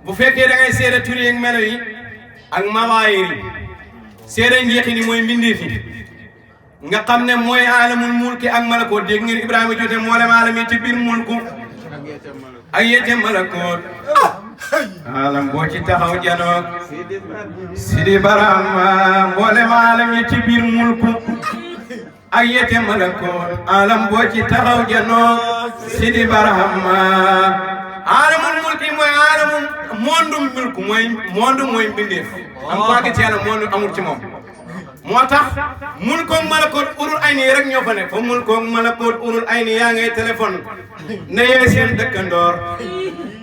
bu fekkee da ngay seede tur yi ak melo yi ak mawaayir yi seede njeexi ni mooy mbindeef yi nga xam ne mooy aalamul mulki ak malakoot dégg ngeen Ibrahima jote mboolem aalam yi ci biir mulku ak yete malakoot aalam boo ci taxaw janoog Sidi Barama mboolem aalam yi ci biir mulku ak yete malakoot aalam boo ci taxaw janoog Sidi Barama aalamul mulki mooy aalamul mondum mulku mooy mbindeef am ko àgg ci yàlla mondu amul ci moom moo tax mulkoog malakoot urul ay nii rek ñoo fa ne fa mulkoog malakoot urul ay nii yaa ngay téléphone ne yee seen dëkkandoor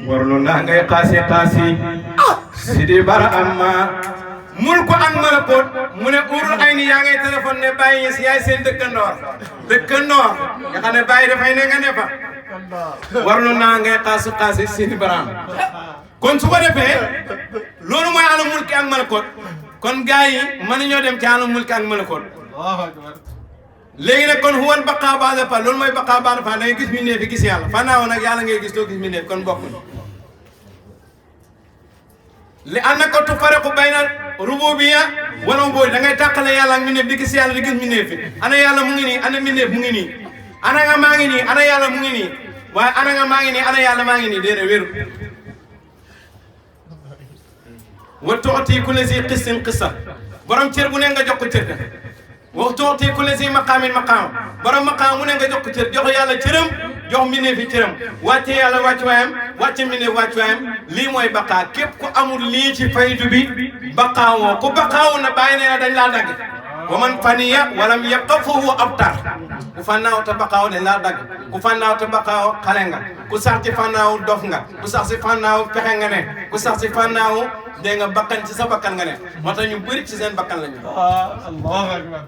warlu naa ngay xaasi Sidi Barama mulko ak malakoot mu ne urul ay nii yaa ngay téléphone ne bàyyi si yaay seen dëkkandoor nga xam ne bàyyi dafay ne nga ne fa warlu naa ngay xaasi Sidi Barama kon su ko defee loolu mooy alam mulki ak malakoot kon gars yi mënuñoo dem ci alam mulki ak malakoot léegi nag kon huwal baqaa ba'da fa loolu mooy baqaa ba'da fa da ngay gis mbindeef fi gis yàlla fanaaw nag yàlla ngay gis doo gis mbindeef kon bokkul li annaka tufarriqu bayna rububiyya wal ubudiyya da ngay tàqale yàlla ak mbindeef di gis yàlla di gis mbindeef fi ana yàlla mu ngi nii ana mbindeef mu ngi nii ana nga maa ngi nii ana yàlla mu ngi nii waaye ana nga maa ngi nii ana yàlla maa ngi nii déedéet wéru wa tuuti kulli zi qissin qissa borom cër bu ne nga jox ko cër ga wa tuuti kulli zi maqaamin maqaam borom maqaam mu ne nga jox ko cër jox yàlla cëram jox mbindeef fi cëram wàcce yàlla wàccuwaayam wàcce mbindeef wàccuwaayam lii mooy baqaa képp ku amul lii ci faydu bi baqaawoo ku baqaawu na bàyyi ne dañ laa dagg wa man faniya walam yabqa fa huwa abtar ku fannaaw te baqaaw dañ laa dagg ku fannaaw te baqaaw xale nga ku sax ci fannaaw dof nga ku sax si fannaaw pexe nga ne ku sax si fannaaw dégg nga bakkan ci sa bakkan nga ne moo tax ñu bëri ci seen bakkan la ñu. Allahu akbar.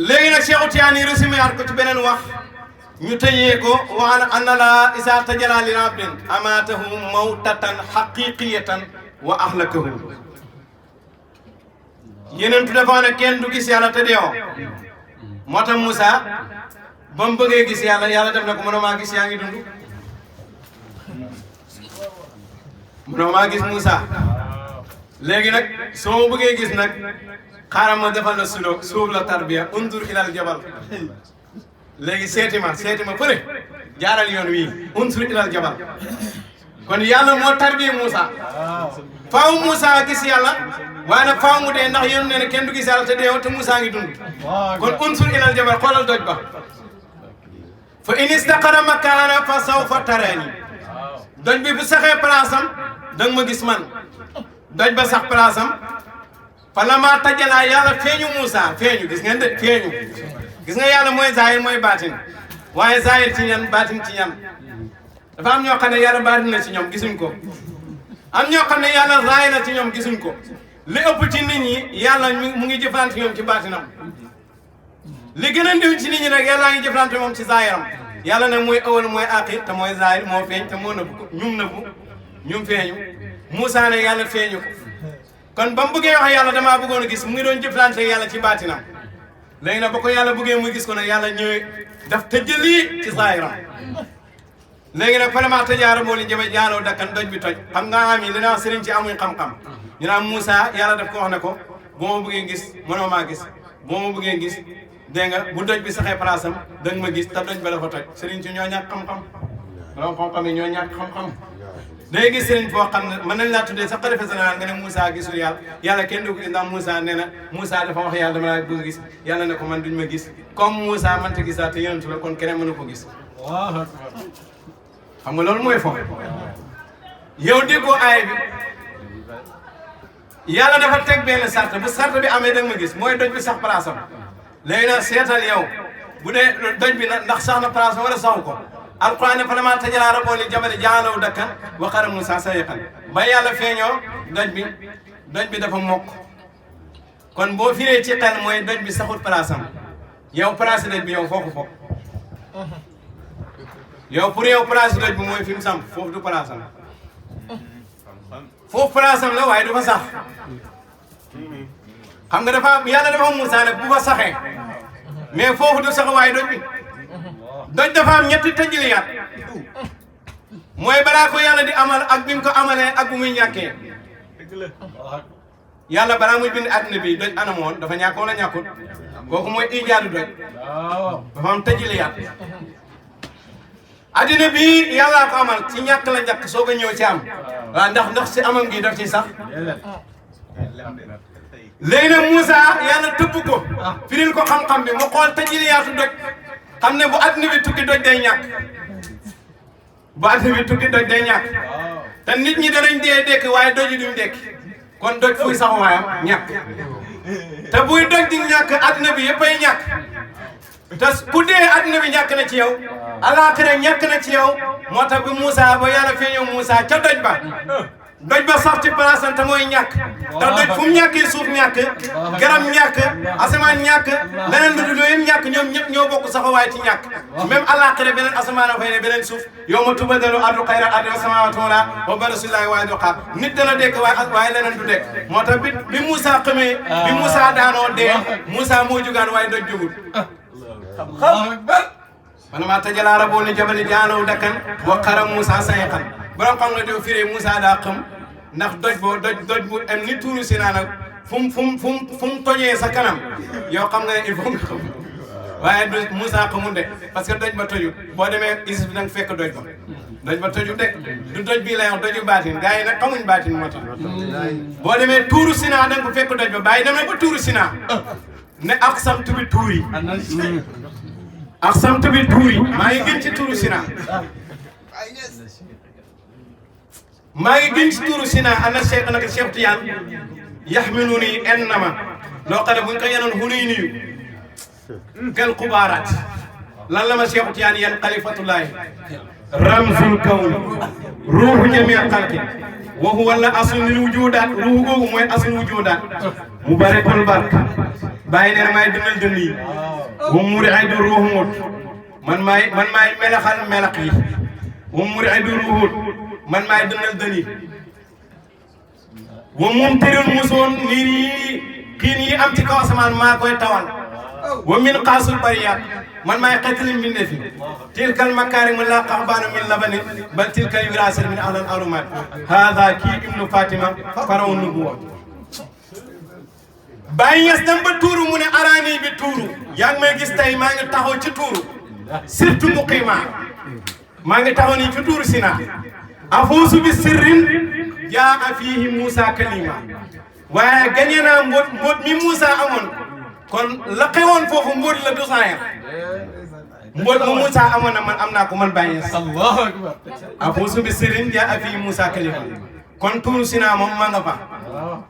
léegi nag Cheikh Tidiane résumé waat ko ci beneen wax ñu tëjee ko wa anna la isa tajala lil abdin amaatahu mawtatan haqiqiyatan wa ahlakahu yeneen tu dafa ne kenn du gis yàlla te deewoo moo tax Moussa ba mu bëggee gis yàlla yàlla def na ko mënoo maa gis yaa ngi dund mënoo maa gis Moussa léegi nag soo ma bëggee gis nag xaaral ma defal la suuf la tarbiya undur ilal jabal léegi seeti ma fële jaaral yoon wii undur ilal jabal kon yàlla moo tarbiya Moussa faaw Moussa gis yàlla waaye nag faaw mu dee ndax yoon nee na kenn du gis yàlla te deewoo te Moussa ngi dund kon unsur ilal jabal xoolal doj ba fa in istaqara makaana fa sawfa tarani doj bi bu saxee place am danga ma gis man doj ba sax place am fa la maa tajalaa yàlla feeñu Moussa feeñu gis ngeen de feeñu gis nga yàlla mooy zahir mooy baatin waaye zahir ci ñan baatin ci ñan dafa am ñoo xam ne yàlla baatin na ci ñoom gisuñ ko am ñoo xam ne yàlla zahir na ci ñoom gisuñ ko li ëpp ci nit ñi yàlla mu ngi jëflante ñoom ci baatinam li gën a ndiw ci nit ñi nag yàlla ngi jëflante moom ci zahiram yàlla nag mooy awal mooy aaxir te mooy zahir moo feeñ te moo nëbbu ko ñum feeñu Moussa ne yàlla feeñu ko kon ba mu bëggee wax yàlla damaa bëggoon a gis mu ngi doon jëflante yàlla ci baatinam léegi nag ba ko yàlla bëggee muy gis ko nag yàlla ñëwee daf tëjali ci zaahiram léegi nag vraiment tëjaara moo li jëme jaaloo dakkan doj bi toj xam nga am yi li naa sëriñ ci amuñ xam-xam ñu naan Moussa yàlla daf ko wax ne ko boo ma bëggee gis mënoo maa gis boo ma bëggee gis dégg nga bu doj bi saxee place am da nga ma gis te doj ba dafa toj sëriñ ci ñoo ñàkk xam-xam borom xam-xam yi ñoo ñàkk xam-xam day gis sëriñ boo xam ne mën nañ laa tuddee sax xalifa général nga ne Moussa gisul yàlla yàlla kenn du ko gis ndax Moussa nee na Moussa dafa wax yàlla dama laa bëgg gis yàlla ne ko man duñ ma gis comme Moussa mënta gisaat te yonentu la kon keneen mënu ko gis xam nga loolu mooy foofu yow déggoo aay bi yàlla dafa teg benn sart bu sart bi amee da nga ma gis mooy doj bi sax place am léegi nag seetal yow bu dee doj bi nag ndax sax na place am wala saxu ko alquran ne falammaa tajalaa rabbuhu lil jabali ja'alahu dakkan wa xarra Moussa sa'iqan ba yàlla feeñoo doj bi dafa mokk kon boo firee ci xel mooy doj bi saxut place am yow place doj bi yow foo ko fokk yow pour yow place doj bi mooy fi mu samp foofu du place am foofu place am la waaye du fa sax xam nga dafa yàlla dafa am Moussa ne bu fa saxee mais foofu du sax waaye doj bi doj dafa am ñetti tëjliyaat mooy balaa ko yàlla di amal ak bi mu ko amalee ak bu muy ñàkkee yàlla balaa muy bind àddina bi doj anamoon dafa ñàkk wala ñàkkut kooku mooy ijaadu doj dafa am tëjliyaat addina bi yàllaa ko amal ci ñàkk la njëkk soog a ñëw ci am waaw ndax si amam gi daf ci sax léegi nag Moussa yàlla tëbb ko firil ko xam-xam bi mu xool tajiliyaatu doj xam ne bu addina bi tukki doj day ñàkk bu addina bi tukki doj day ñàkk te nit ñi danañ dee dekk waaye doj yi duñ dekk kon doj fuy sax waayam ñàkk te buy doj di ñàkk addina bi yëppay ñàkk te ku dee addina bi ñàkk na ci yow alaaxira ñàkk na ci yow moo tax bi Moussa ba yàlla feeñoo Moussa ca doj ba sax ci place am te mooy ñàkk te doj fu mu ñàkkee suuf ñàkk garab ñàkk asamaan ñàkk leneen lu dul yëpp ñàkk ñoom ñëpp ñoo bokk saxawaay ci ñàkk même alaaxira beneen asamaan a fay ne beneen suuf yow ma tubaddalu ardu xayra ardi wa samaawaatu wa barasullaahi waaye du xaar nit dana dekk waaye leneen du dekk moo tax bi Moussa xamee bi Moussa daanoo dee Moussa moo jugaan waaye doj jógul falammaa tajalaa rabbuhu lil jabali ja'alahu dakkan wa xarra Moussa sa'iqan borom xam nga doo firee Moussa daa xam ndax doj bu am ni tuuru Sinaa nag fu mu tojee sa kanam yow xam nga ne il faut nga xam waaye Moussa xamul de parce que doj ba tojut boo demee Égypte bi da nga fekk doj ba tojut de du doj bii lay wax doju baatin gars yi nag xamuñ baatin moo tax boo demee tuuru Sinaa da nga ko fekk doj ba bàyyi dem na ba tuuru Sinaa ne aqsamtu bi tuuri aqsamtu bi tuuri maa ngi gën ci tuuru Sinaa maa ngi gën ci tuuru Sinaa ana Cheikh nag Cheikh Tidiane yaxmiluni ennama loo xam ne bu ñu ko yenoon Hunayni yu kal xubaaraat lan la ma Cheikh Tidiane yan xalifatullahi ramzul kawni ruuhu jamii xalqi wa huwa la aslul wujudaat ruuhu googu mooy aslul wujudaat mubarakul bark bàyyi nee na maay dundal dund yi wa muri ay du ruuhu mut man maay melaxal melax yi wa muri ay du ruuhut man maay dundal dën yi wa moom tëral musoon niir yi xiin yi am ci kaw asamaan maa koy tawal wa min xaasul bariyaat man maay xettali mbindee fi tilkal makaarimu laa qaxbaanu min labanin bal tilkal wiraasat min ahlal arumaat haada kii ibnu Fatima faraw nubuwa Baye Niass dem ba tuuru mu ne araani bi tuuru yaa ngi may gis tey maa ngi taxaw ci tuuru surtout muqiima maa ngi taxaw nii ci tuuru Sinaa afuusu bi sirrin jaa fiihi Moussa kalima waaye gañe naa mbóot mi Moussa amoon kon la xewoon foofu mbóot la du saayar mbóot mu Moussa amoon na man am naa ko man Baye Niass Allahu akbar afuusu bi sirrin jaa fiihi Moussa kalima kon tuuru Sinaa moom ma nga fa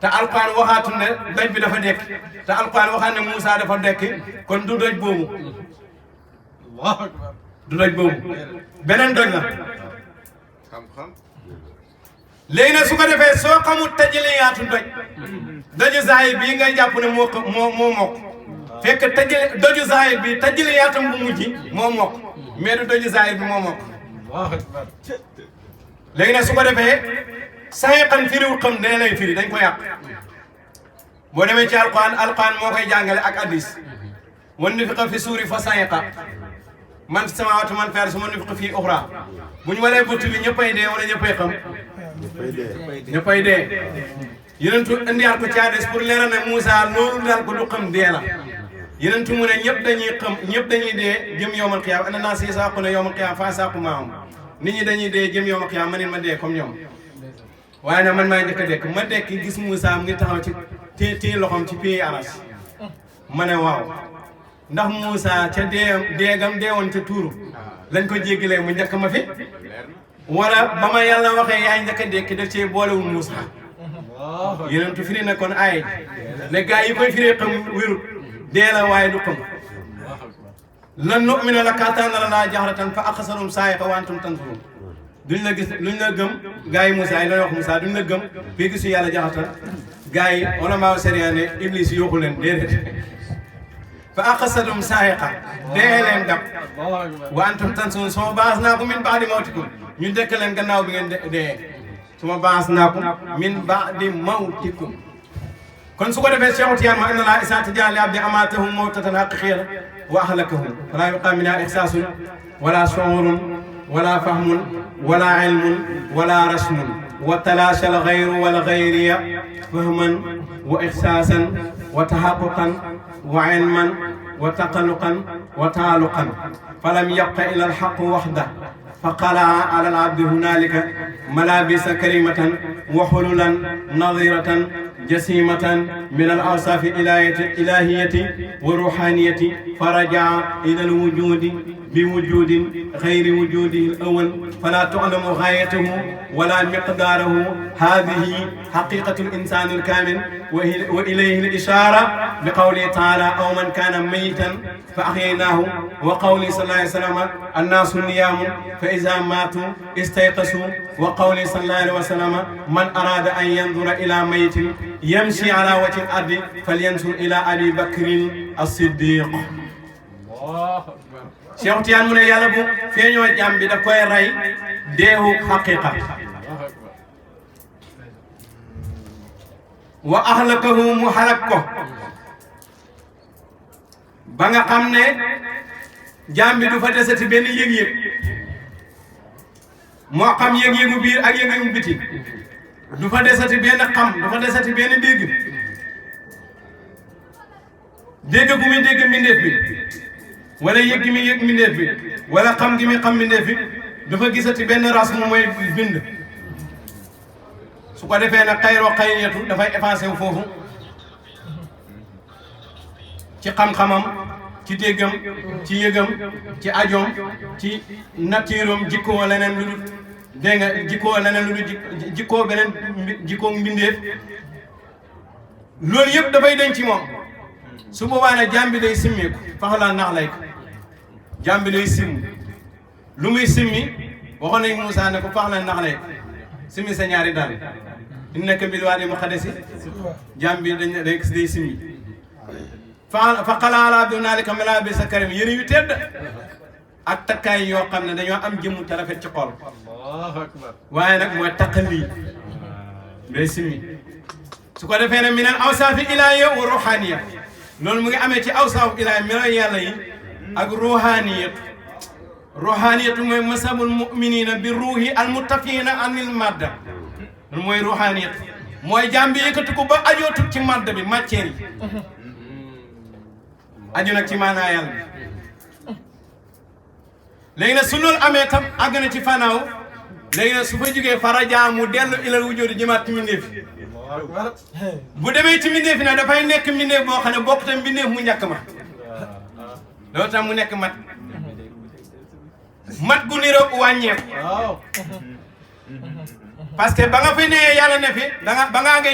te alquran waxaatul ne doj bi dafa dekk te alquran waxaat ne Moussa dafa dekk kon du doj boobu Allahu akbar du doj boobu beneen doj la léegi nag su ko defee soo xamul tajaliyaatu doju zaahir bii ngay jàpp ne moo mokk fekk doju zaahir bi tajaliyaatam bu mujj moo mokk mais du doju zaahir bi moo mokk léegi nag su ko defee saxiqan firiwul xam dee lay firi dañ ko yàq boo demee ci alquran moo koy jàngale ak hadis wan nufiqa fi suuri fa sayiqa man fi samaawaati man fi ardi summa nufiqa fii uxra bu ñu waree butt bi ñëppay dee wala ñëppay xam ñëppay dee yenentu indiwaat ko ci hadis pour leeral ne Moussa loolu daal ko du xam dee la yenentu mu ne ñëpp dañuy dee jëm yowmal qiyaama ana naa si saaqu ne yowmal qiyaama fa saaqu maahum nit ñi dañuy dee jëm yowmal qiyaama man it ma dee comme ñoom waaye nag man maa njëkk a dekk ma dekk gis Moussa mu ngi taxaw ci téye loxoom ci pied aras ma ne waaw ndax Moussa ca deegam deewoon ca tuuru lañ ko jéggalee mu njëkk ma fi wala ba ma yàlla waxee yaay njëkk a dekk def cee boolewul Moussa yenentu firi na kon ay ne gaa yi koy firee xam wérut dee la waaye du xam lan nu'mina laka hattaa naraa jahratan fa axasarum saa'iqa wa antum tanzurun duñ la gis luñ la gëm gaa yi Moussa yi la wax Moussa duñ la gëm fii gisu yàlla jaxatan gaa yi ulama sariya ne Iblis yóoxu leen déedéet fa axasatum saa'iqa dee leen dab wa antum tanzurun suma baas naa ko min ba'di mawtikum ñu dekk leen gannaaw bi ngeen dee suma baas naa ko min ba'di mawtikum kon su ko defee Cheikh Tidiane ma inna Allaha izaa tajalla li abdi amaatahu mawtatan haqiiqatan wa ahlakahu falaa yubqaa minhaa ihsaasun wala shu'uurun wala fahmun wala ilmun wala rasmun wa talaasha al-ghayru wal-ghayriya fahman wa ihsaasan wa tahaqquqan wa ilman wa taqalluqan wa taalluqan falam yabqa illa al-haqqu wahdahu فقلع على العبد هنالك ملابس كريمة وحللا نظيرة جسيمة من الأوصاف الإلهية والروحانية فرجع إلى الوجود بوجود غير وجوده الأول فلا تعلم غايته ولا مقداره هذه حقيقة الإنسان الكامل وإليه الإشارة بقوله تعالى أو من كان ميتا فأحييناه وقوله صلى الله عليه وسلم الناس نيام فإذا ماتوا استيقظوا وقوله صلى الله عليه وسلم من أراد أن ينظر إلى ميت يمشي على وجه الأرض فلينظر إلى أبي بكر الصديق. الله أكبر. Cheikh Tidiane mu ne yàlla bu feeñoo jàmm bi da koy rey deewu xaqiqa wa ahlakahu mu halak ko ba nga xam ne jàmm bi du fa desati benn yëg-yëg moo xam yëg-yëgu biir ak yëg-yëgu biti du fa desati benn xam du fa desati benn dégg gu muy dégg mbindeef bi wala yëg gi muy yëg mbindeef bi wala xam gi muy xam mbindeef bi dafa gisati benn ras mu mooy bind su ko defee nag xayroo xayriyatu dafay effacé wu foofu ci xam-xamam ci déggam ci yëgam ci ajoom ci natiiram jikkoo leneen lu dul dégg nga jikkoo leneen lu dul jikkoo beneen jikkoo mbindeef loolu yëpp dafay denc ci moom su boobaa nag jaam bi day simmeeku faxalaa nax lay ko jaam bi day simm lu muy simmi waxoon nañ Moussa ne ko faxalaa nax lay ko simmi sa ñaari daal innaka bil waadil muqaddasi jaam bi day simmi fa qalaa alaa abdihi hunaalika malaabisa karim yëre yu tedd ak takkaay yoo xam ne dañoo am jëmm te rafet ci xol Allahu akbar. waaye nag mooy taqalli day simmi su ko defee ne minal awsaafi ilaahiyya wa ruuhaaniyya loolu mu ngi amee ci awsaafu ilaahiyya melo yàlla yi ak ruuhaaniyatu ruuhaaniyatu mooy masabul mu'miniina bi ruuhi al muttaqiina anil madda loolu mooy ruuhaaniyatu mooy jaam bi yëkkati ko ba ajootu ci madda bi matière yi aju nag ci maanaa yàlla bi léegi nag su loolu amee tam àgg na ci fanaaw léegi nag su fa jógee faraja mu dellu ilal wujoodi jëmaat ci mbindeef bu demee ci mbindeef nag dafay nekk mbindeef boo xam ne bokk tam mbindeef mu njëkk ma loolu tam mu nekk mat gu niroog wàññeeku parce que ba nga fi nee yàlla ne fi ba nga ngay